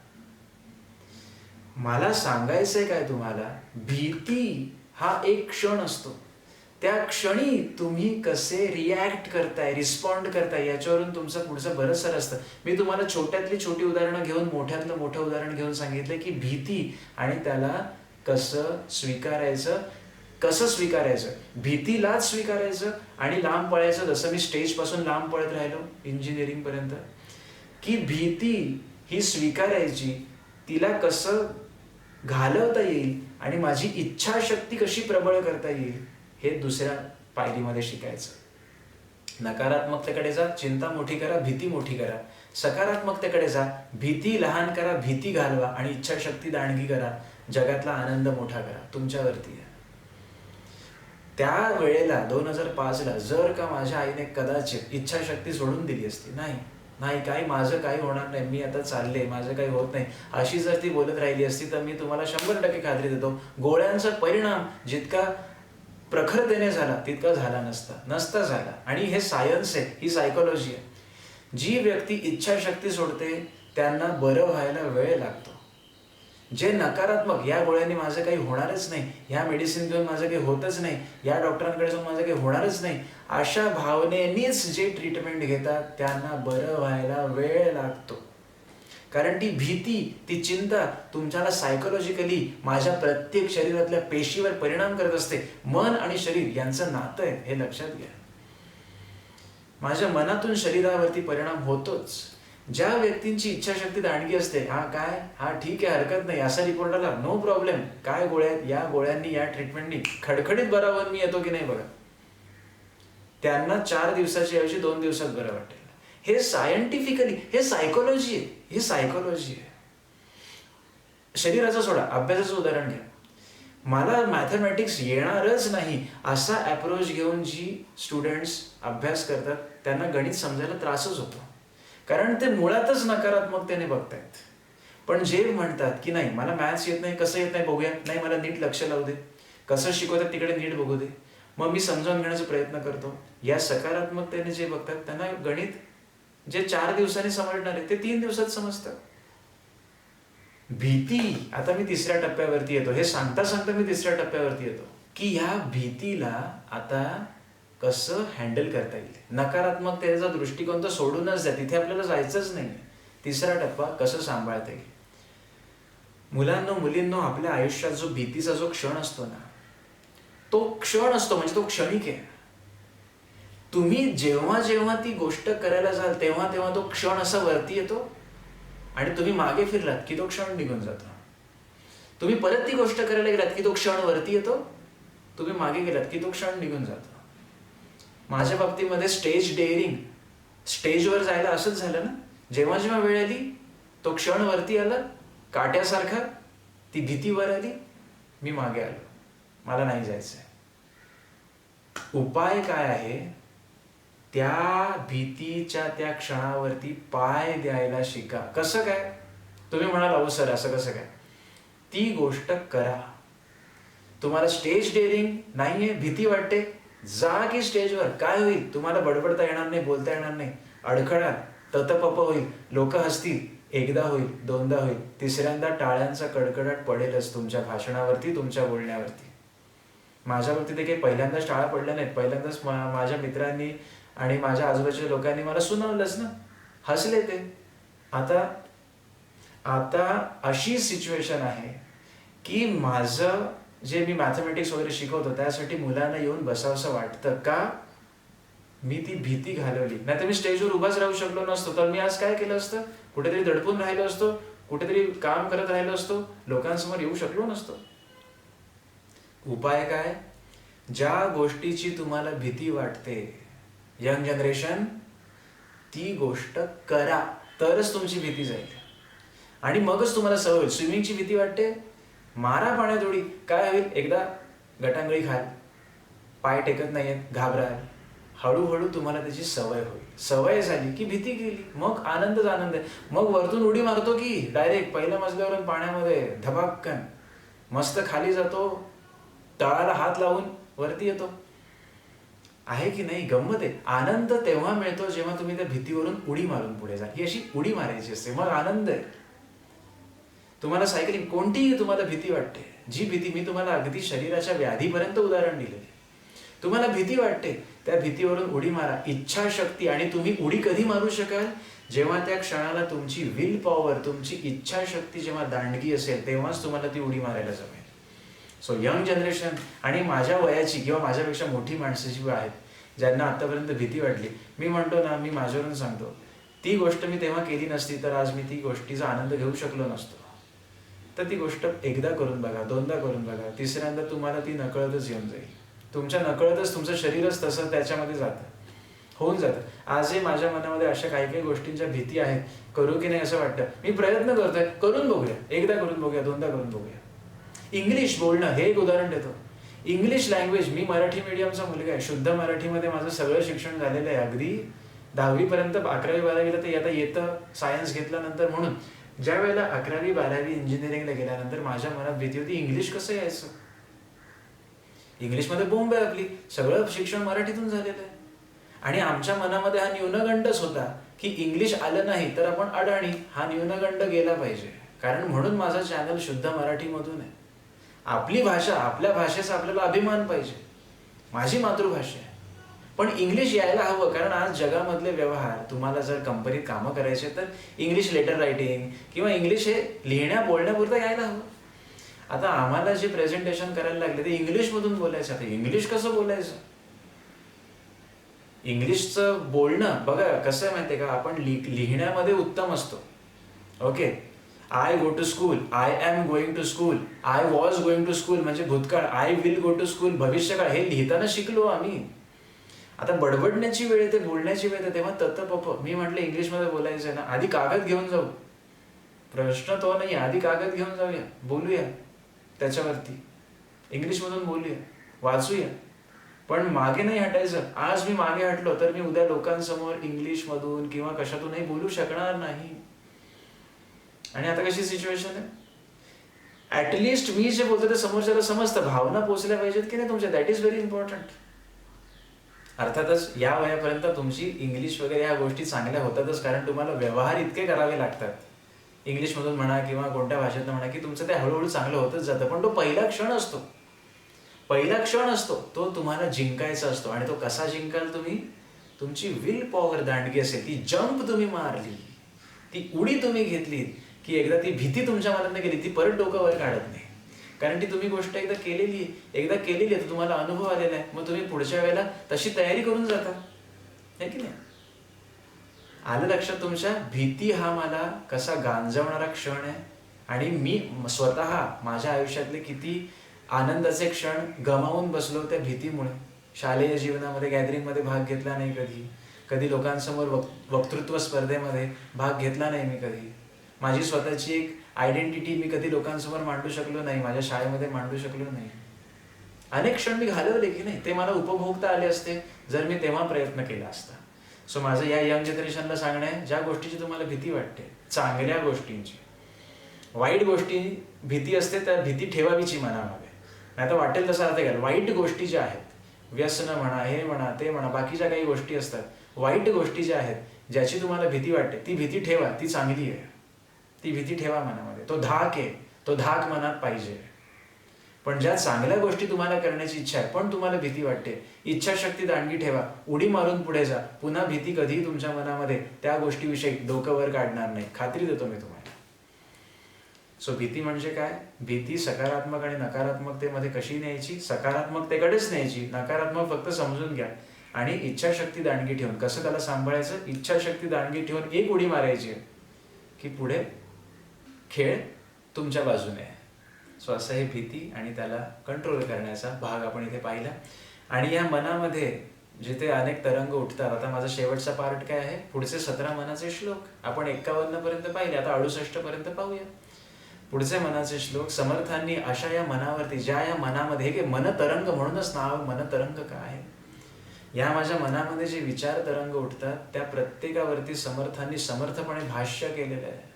मला सांगायचंय काय तुम्हाला, भीती हा एक क्षण असतो. त्या क्षणी तुम्ही कसे रिॲक्ट करताय, रिस्पॉन्ड करताय, याच्यावरून तुमचं पुढचं बरंचसं असतं. मी तुम्हाला छोट्यातली छोटी उदाहरणं घेऊन मोठ्यातलं मोठं उदाहरण घेऊन सांगितलं की भीती आणि त्याला कसं स्वीकारायचं. भीतीलाच स्वीकारायचं आणि लांब पळायचं. जसं मी स्टेजपासून लांब पळत राहिलो इंजिनिअरिंगपर्यंत, की भीती ही स्वीकारायची, तिला कसं घालवता येईल आणि माझी इच्छाशक्ती कशी प्रबळ करता येईल हे दुसऱ्या पायरीमध्ये शिकायचं. नकारात्मकतेकडे जा, चिंता मोठी करा, भीती मोठी करा. सकारात्मकतेकडे जा, भीती लहान करा, भीती घालवा आणि इच्छाशक्ती दांडगी करा. जगातला आनंद मोठा करा. तुमच्यावरती आहे. त्या वेळेला 2005ला जर का माझ्या आईने कदाचित इच्छाशक्ती सोडून दिली असती, नाही काही माझं काही होणार नाही, मी आता चालले, माझं काही होत नाही, अशी जर ती बोलत राहिली असती तर मी तुम्हाला 100% खात्री देतो गोळ्यांचा परिणाम जितका प्रखरतेने झाला तितका झाला नसता झाला. आणि हे सायन्स आहे, ही सायकोलॉजी आहे. जी व्यक्ती इच्छाशक्ती सोडते त्यांना बरं व्हायला वेळ लागतो. जे नकारात्मक, या गोळ्यांनी माझं काही होणारच नाही, ह्या मेडिसिन घेऊन माझं काही होतच नाही, या डॉक्टरांकडे जाऊन माझं काही होणारच नाही, अशा भावनेनीच जे ट्रीटमेंट घेतात त्यांना बरं व्हायला वेळ लागतो. कारण ती भीती, ती चिंता तुमच्याला सायकोलॉजिकली माझ्या प्रत्येक शरीरातल्या पेशीवर परिणाम करत असते. मन आणि शरीर यांचं नातं आहे, हे लक्षात घ्या. माझ्या मनातून शरीरावरती परिणाम होतोच. ज्या व्यक्तींची इच्छाशक्ती दांडगी असते, हा ठीक आहे, हरकत नाही, असा रिपोर्ट आला, नो प्रॉब्लेम, काय गोळ्या, या गोळ्यांनी, या ट्रीटमेंटनी खडखडीत बरा होऊन मी येतो की नाही बघा, त्यांना 4 दिवसाची ऐवजी 2 दिवसात बरं वाटेल. हे सायंटिफिकली, हे सायकोलॉजी आहे, हे सायकोलॉजी आहे. शरीराचा सोडा, अभ्यासाचं उदाहरण घ्या. मला मॅथमॅटिक्स येणारच नाही असा अप्रोच घेऊन जी स्टुडंट्स अभ्यास करतात त्यांना गणित समजायला त्रासच होतो, कारण ते मुळातच नकारात्मकतेने बघतायत. पण जे म्हणतात की नाही मला मॅथ्स येत नाही, कसं येत नाही बघूया, नाही मला नीट लक्ष लावू दे, कसं शिकवतात तिकडे नीट बघू दे, मग मी समजावून घेण्याचा प्रयत्न करतो, या सकारात्मकतेने जे बघतात त्यांना गणित जे 4 दिवसांनी समजणार आहे ते 3 दिवसात समजतं. भीती, आता मी तिसऱ्या टप्प्यावरती येतो, हे सांगता सांगता मी तिसऱ्या टप्प्यावरती येतो की ह्या भीतीला आता कसं हँडल करता येईल. नकारात्मकतेचा दृष्टिकोन तर सोडूनच द्या, तिथे आपल्याला जायचंच नाही. तिसरा टप्पा कसं सांभाळता येईल. मुलांनो मुलींनो, आपल्या आयुष्यात जो भीतीचा जो क्षण असतो ना, तो क्षण असतो म्हणजे तो क्षणिक आहे. तुम्ही जेव्हा जेव्हा ती गोष्ट करायला जाल तेव्हा तेव्हा तो क्षण असा वरती येतो आणि तुम्ही मागे फिरलात की तो क्षण निघून जातो. तुम्ही परत ती गोष्ट करायला गेलात की तो क्षण वरती येतो, तुम्ही मागे गेलात की तो क्षण निघून जातो. माझ्या बाबतीमध्ये स्टेज डेअरिंग, स्टेजवर जायला असंच झालं ना, जेव्हा जेव्हा वेळ आली तो क्षण वरती आला काट्यासारखा, ती भीती वर आली, मी मागे आलो, मला नाही जायचंय. उपाय काय आहे, त्या भीतीच्या त्या क्षणावरती पाय द्यायला शिका. कसं काय, तुम्ही म्हणाल अहो सर असं कसं काय, ती गोष्ट करा. तुम्हाला स्टेज डेअरिंग नाहीये, भीती वाटते, जा की स्टेजवर. काय होईल, तुम्हाला बडबडता येणार नाही, बोलता येणार नाही, अडखळा ततपप होईल, लोक हसतील, एकदा होईल, दोनदा होईल, तिसऱ्यांदा टाळ्यांचा कडकडाट पडेलच तुमच्या भाषणावरती, तुमच्या बोलण्यावरती. माझ्या बाबतीत काही पहिल्यांदाच टाळ्या पडल्या नाहीत, पहिल्यांदाच माझ्या मित्रांनी आणि माझ्या आजूबाजूच्या लोकांनी मला सुनावलंच ना, हसले ते. आता अशी सिच्युएशन आहे की माझं जे मी मॅथमॅटिक्स वगैरे शिकवतो त्यासाठी मुलांना येऊन बसावंसं वाटतं का, मी ती भीती घालवली. नाही तर मी स्टेजवर उभाच राहू शकलो नसतो, तर मी आज काय केलं असतं, कुठेतरी दडपून राहिलो असतो, कुठेतरी काम करत राहिलो असतो, लोकांसमोर येऊ शकलो नसतो. उपाय काय, ज्या गोष्टीची तुम्हाला भीती वाटते, यंग जनरेशन, ती गोष्ट करा, तरच तुमची भीती जाईल आणि मगच तुम्हाला सवय होईल. स्विमिंगची भीती वाटते, मारा पाण्यात उडी, काय होईल, एकदा गटांगळी खाल, पाय टेकत नाहीयेत, घाबराल, हळूहळू तुम्हाला त्याची सवय होईल. सवय झाली की भीती गेली, मग आनंदच आनंद आहे. मग वरतून उडी मारतो की डायरेक्ट पहिल्या मजल्यावरून पाण्यामध्ये धबाक्कन, मस्त खाली जातो, तळाला हात लावून वरती येतो. आहे की नाही, गंमत आहे. आनंद तेव्हा मिळतो जेव्हा तुम्ही त्या भीतीवरून उडी मारून पुढे जा. ही अशी उडी मारायची असते, मग आनंद आहे. तुम्हाला सायकलिंग, कोणतीही तुम्हाला भीती वाटते, जी भीती, मी तुम्हाला अगदी शरीराच्या व्याधीपर्यंत उदाहरण दिले, तुम्हाला भीती वाटते, त्या भीतीवरून उडी मारा. इच्छाशक्ती, आणि तुम्ही उडी कधी मारू शकाल, जेव्हा त्या क्षणाला तुमची विल पॉवर, तुमची इच्छाशक्ती जेव्हा दांडगी असेल, तेव्हाच तुम्हाला ती उडी मारायला जमेल. सो यंग जनरेशन आणि माझ्या वयाची किंवा माझ्यापेक्षा मोठी माणसं जी आहेत, ज्यांना आतापर्यंत भीती वाटली, मी म्हणतो ना, मी माझ्यावरून सांगतो, ती गोष्ट मी तेव्हा केली नसती तर आज मी ती गोष्टीचा आनंद घेऊ शकलो नसतो. तर ती गोष्ट एकदा करून बघा, दोनदा करून बघा, तिसऱ्यांदा तुम्हाला ती नकळतच येऊन जाईल. तुमच्या नकळतच तुमचं शरीरच तसं त्याच्यामध्ये जातं, होऊन जातं. आजही माझ्या मनामध्ये अशा काही काही गोष्टींच्या भीती आहेत, करू की नाही असं वाटतं. मी प्रयत्न करतोय, करून बघूया, एकदा करून बघूया, दोनदा करून बघूया. इंग्लिश बोलणं, हे एक उदाहरण देतो. इंग्लिश लँग्वेज, मी मराठी मीडियमचा मुलगा आहे, शुद्ध मराठीमध्ये माझं सगळं शिक्षण झालेलं आहे, अगदी 10वी पर्यंत. 11वी 12वीला तर आता येतं सायन्स घेतल्यानंतर. म्हणून ज्या वेळेला 11वी 12वी इंजिनिअरिंगला गेल्यानंतर माझ्या मनात भीती होती, इंग्लिश कसं यायचं, इंग्लिशमध्ये बोंब आहे आपली, सगळं शिक्षण मराठीतून झालेलं आहे. आणि आमच्या मनामध्ये हा न्यूनगंडच होता की इंग्लिश आलं नाही तर आपण अडाणी, हा न्यूनगंड गेला पाहिजे. कारण म्हणून माझा चॅनल शुद्ध मराठीमधून आहे. आपली भाषा, आपल्या भाषेचा आपल्याला अभिमान पाहिजे, माझी मातृभाषा आहे. पण इंग्लिश यायला हवं, कारण आज जगामधले व्यवहार, तुम्हाला जर कंपनीत कामं करायचे तर इंग्लिश लेटर रायटिंग किंवा इंग्लिश हे लिहिण्या बोलण्यापुरतं यायला हवं. आता आम्हाला जे प्रेझेंटेशन करायला लागले ते इंग्लिशमधून बोलायचं. आता इंग्लिश कसं बोलायचं, इंग्लिशचं बोलणं बघा कसं आहे माहिती आहे का, आपण लिहिण्यामध्ये उत्तम असतो. Okay, I go to school, I am going to school, I was going to school म्हणजे भूतकाळ, I will go to school भविष्यकाळ, हे लिहिताना शिकलो आम्ही. आता बडबडण्याची वेळ येते, बोलण्याची वेळ येते, तेव्हा तत मी म्हटलं इंग्लिशमध्ये बोलायचं आहे ना, आधी कागद घेऊन जाऊ. प्रश्न तो नाही, आधी कागद घेऊन जाऊया, बोलूया त्याच्यावरती, इंग्लिशमधून बोलूया, वाचूया. पण मागे नाही हटायचं. आज मी मागे हटलो तर मी उद्या लोकांसमोर इंग्लिशमधून किंवा कशातूनही बोलू शकणार नाही. आणि आता कशी सिच्युएशन आहे, ऍटलिस्ट मी जे बोलतो ते समोरच्याला समजतं, भावना पोचल्या पाहिजेत की नाही तुमच्या, दॅट इज व्हेरी इम्पॉर्टंट. अर्थातच या वयापर्यंत तुमची इंग्लिश वगैरे ह्या गोष्टी चांगल्या होतातच, कारण तुम्हाला व्यवहार इतके करावे लागतात इंग्लिशमधून म्हणा किंवा कोणत्या भाषेतनं म्हणा, की तुमचं ते हळूहळू चांगलं होतच जातं. पण तो पहिला क्षण असतो तो तुम्हाला जिंकायचा असतो. आणि तो कसा जिंकाल तुम्ही, तुमची विल पॉवर दांडगी असेल, ती जंप तुम्ही मारली, ती उडी तुम्ही घेतली, की एकदा ती भीती तुमच्या मनात गेली, ती परत डोकं वर काढत नाही. कारण ती तुम्ही गोष्ट एकदा केलेली आहे, तर तुम्हाला अनुभव आलेला आहे. मग तुम्ही पुढच्या वेळेला तशी तयारी करून जाता, है की नाही. आलं लक्षात तुमच्या, भीती हा मला कसा गांजवणारा क्षण आहे. आणि मी स्वतः माझ्या आयुष्यातले किती आनंदाचे क्षण गमावून बसलो त्या भीतीमुळे. शालेय जीवनामध्ये गॅदरिंगमध्ये भाग घेतला नाही, कधी लोकांसमोर वक्तृत्व स्पर्धेमध्ये भाग घेतला नाही मी कधी. माझी स्वतःची एक आयडेंटिटी मी कधी लोकांसमोर मांडू शकलो नाही, माझ्या शाळेमध्ये मांडू शकलो नाही. अनेक क्षण मी घालवले की नाही, ते मला उपभोगता आले असते जर मी तेव्हा प्रयत्न केला असता. सो माझं या यंग जनरेशनला सांगणं आहे, ज्या गोष्टीची तुम्हाला भीती वाटते, चांगल्या गोष्टींची, वाईट गोष्टी भीती असते, त्या भीती ठेवावीची मनामध्ये. नाही तर वाटेल तसं अर्थ घ्याल. वाईट गोष्टी ज्या आहेत, व्यसन म्हणा, हे म्हणा, ते म्हणा, बाकीच्या काही गोष्टी असतात, वाईट गोष्टी ज्या आहेत, ज्याची तुम्हाला भीती वाटते, ती भीती ठेवा, ती चांगली आहे, ती भीती ठेवा मनामध्ये. तो धाक आहे, तो धाक मनात पाहिजे. पण ज्या चांगल्या गोष्टी तुम्हाला करण्याची इच्छा आहे पण तुम्हाला भीती वाटते, इच्छाशक्ती दांडगी ठेवा, उडी मारून पुढे जा. पुन्हा भीती कधीही तुमच्या मनामध्ये त्या गोष्टीविषयी डोकं वर काढणार नाही, खात्री देतो मी तुम्हाला. सो भीती म्हणजे काय, भीती सकारात्मक आणि नकारात्मकतेमध्ये कशी न्यायची, सकारात्मकतेकडेच न्यायची, नकारात्मक फक्त समजून घ्या. आणि इच्छाशक्ती दांडगी ठेवून कसं त्याला सांभाळायचं, इच्छाशक्ती दांडगी ठेवून एक उडी मारायची की पुढे खेळ तुमच्या बाजूने आहे. सो असं हे भीती आणि त्याला कंट्रोल करण्याचा भाग आपण इथे पाहिला. आणि या मनामध्ये जिथे अनेक तरंग उठतात, आता माझा शेवटचा पार्ट काय आहे, पुढचे 17 मनाचे श्लोक आपण 51 पर्यंत पाहिले, आता 68 पर्यंत पाहूया. पुढचे मनाचे श्लोक समर्थांनी अशा या मनावरती, ज्या या मनामध्ये, हे मनतरंग म्हणूनच नाव मनतरंग का आहे, या माझ्या मनामध्ये जे विचार तरंग उठतात त्या प्रत्येकावरती समर्थांनी समर्थपणे भाष्य केलेलं आहे.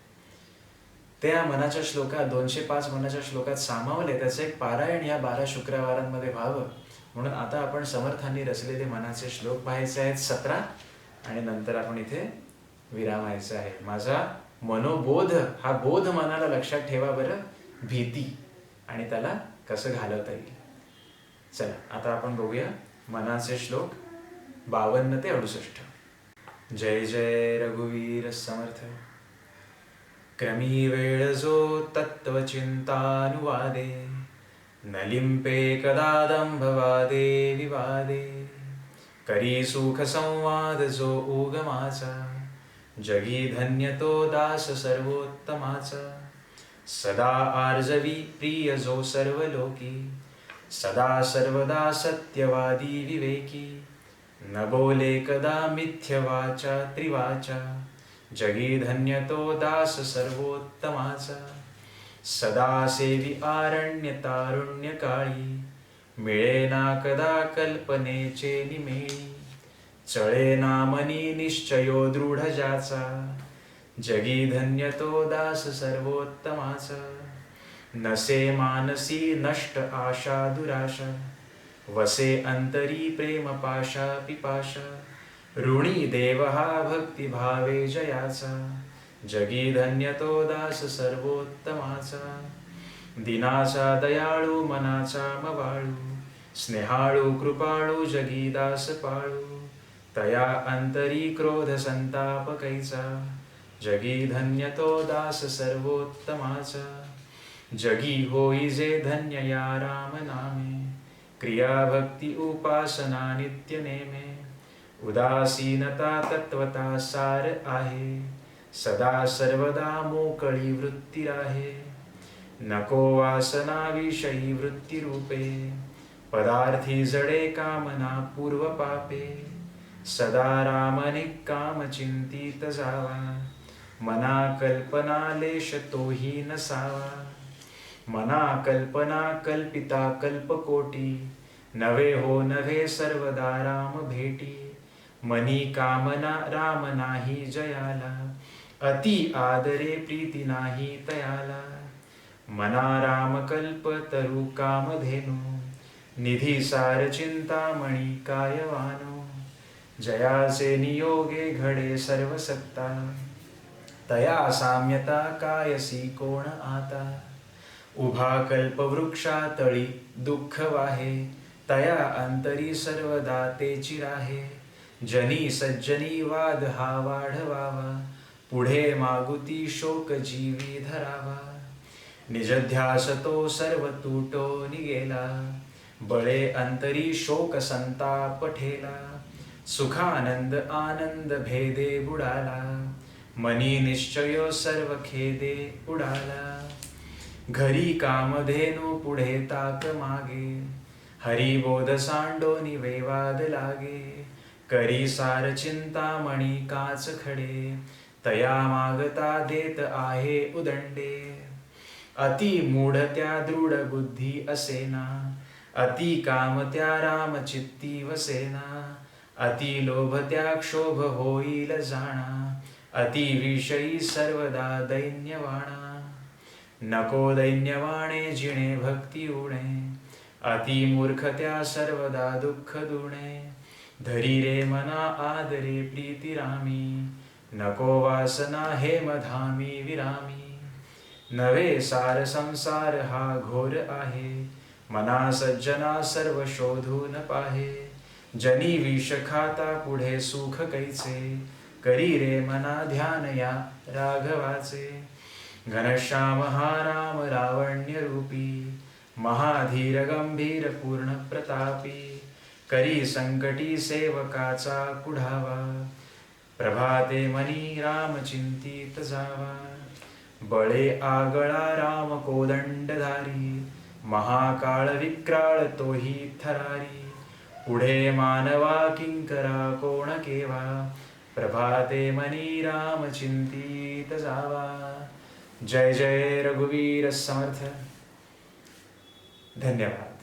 त्या मनाच्या श्लोकात 205 मनाच्या श्लोकात सामावले. त्याचं एक पारायण या 12 शुक्रवारांमध्ये व्हावं म्हणून आता आपण समर्थांनी रचलेले मनाचे श्लोक पाहायचे आहेत 17, आणि नंतर आपण इथे विरामायचं आहे. माझा मनोबोध, हा बोध मनाला लक्षात ठेवा बरं, भीती, आणि त्याला कसं घालवता येईल. चला आता आपण बघूया मनाचे श्लोक 52 ते 68. जय जय रघुवीर समर्थ. क्रमी वेळ जो तत्वचिंतानुवादे, न लिंपे कदादंभवादे विवादे. करी सुख संवाद जो उगमाचा, जगी धन्य तो दास सर्वोत्तमाचा. सदा आर्जवी प्रिय जो सर्व लोकी, सदा सर्वदा सत्यवादी विवेकी. न बोले कदा मिथ्य वाचा त्रिवाचा, जगी धन्य तो दास सर्वोत्तमाचा. सदा सेवी आरण्य तारुण्य काळी, मिळे ना कदा कल्पनेचे निमेळी. चळे ना मनी निश्चयो दृढ ज्याचा, जगी धन्य तो दास सर्वोत्तमाचा. नसे मानसी नष्ट आशा दुराशा, वसे अंतरी प्रेम पाशा पिपाशा. ऋणी देव हा भक्तिभावे जयाचा, जगी धन्य तो दास सर्वोत्तमाचा. दिनाचा दयाळू मनाचा मवाळू, स्नेहाळू कृपाळू जगी दास पाळू. तया अंतरी क्रोध संताप कैचा, जगी धन्य तो दास सर्वोत्तमाचा. जगी होई जे धन्य या राम नामे, क्रिया भक्ती उपासना नित्य नेमे. उदासीनता तत्वता सार आहे, सदा सर्वदा मोकळी वृत्ती राहे. नको वासना विषयी वृत्ती रूपे, पदार्थी जडे कामना पूर्व पापे, सदा रामनिक काम चिंतित जावा, मना कल्पना लेश तोही नसावा, मना कल्पना कल्पिता कल्पकोटी, नवे हो नवे सर्वदा राम भेटी, मनी कामना राम नाही जयाला, अति आदरे प्रीती नाही तयाला, मना राम कल्प तरु कामधेनु, निधी सार चिंतामणी कायवानो, जयाचे नियोगे घडे सर्व सत्ता, तया साम्यता कायसी कोण आता, उभा कल्पवृक्षा तळी दुःख वाहे, तया अंतरी सर्वदा तेची राहे, जनी सज्जनी वाद हा वाढवावा, पुढे मागुती शोक जीवी धरावा, निजध्यास तो सर्व तुटो निगेला, बळे अंतरी शोक संताप ठेला, सुखानंद आनंद भेदे बुडाला, मनी निश्चय सर्व खेदे उडाला, घरी कामधेनु पुढे ताक मागे, हरिबोध सांडोनी वैवाद लागे, करी सार चिंतामणी काच खडे, तया मागता देत आहे उदंडे, अति मूढ त्या दृढ बुद्धी असेना, अति काम त्या राम चित्ती वसेना, अति लोभ त्या क्षोभ होईल जाणा, अति विषयी सर्वदा दैन्यवाणा, नको दैन्यवाणे जिणे भक्ती उणे, अति मूर्ख त्या सर्वदा दुःख दुणे, धरी रे मना आदरे प्रीती रामी, नको वासना हेम धामी विरामी, नवे सार संसार हा घोर आहे, मना सज्जना सर्व शोधून पाहे, जनी विष खाता पुढे सुख कैचे, करी रे मना ध्यान या राघवाचे, घनश्याम हा राम लावण्य रूपी, महाधीर गंभीर पूर्ण प्रतापी, करी संकटी सेवकाचा कुढावा, प्रभाते मनी राम चिंतित जावा, बळे आगळा राम कोदंडधारी, महाकाळ विक्राळ तोही थरारी, पुढे मानवा किंकरा कोण केवा, प्रभाते मनी राम चिंतित जावा. जय जय रघुवीर समर्थ. धन्यवाद.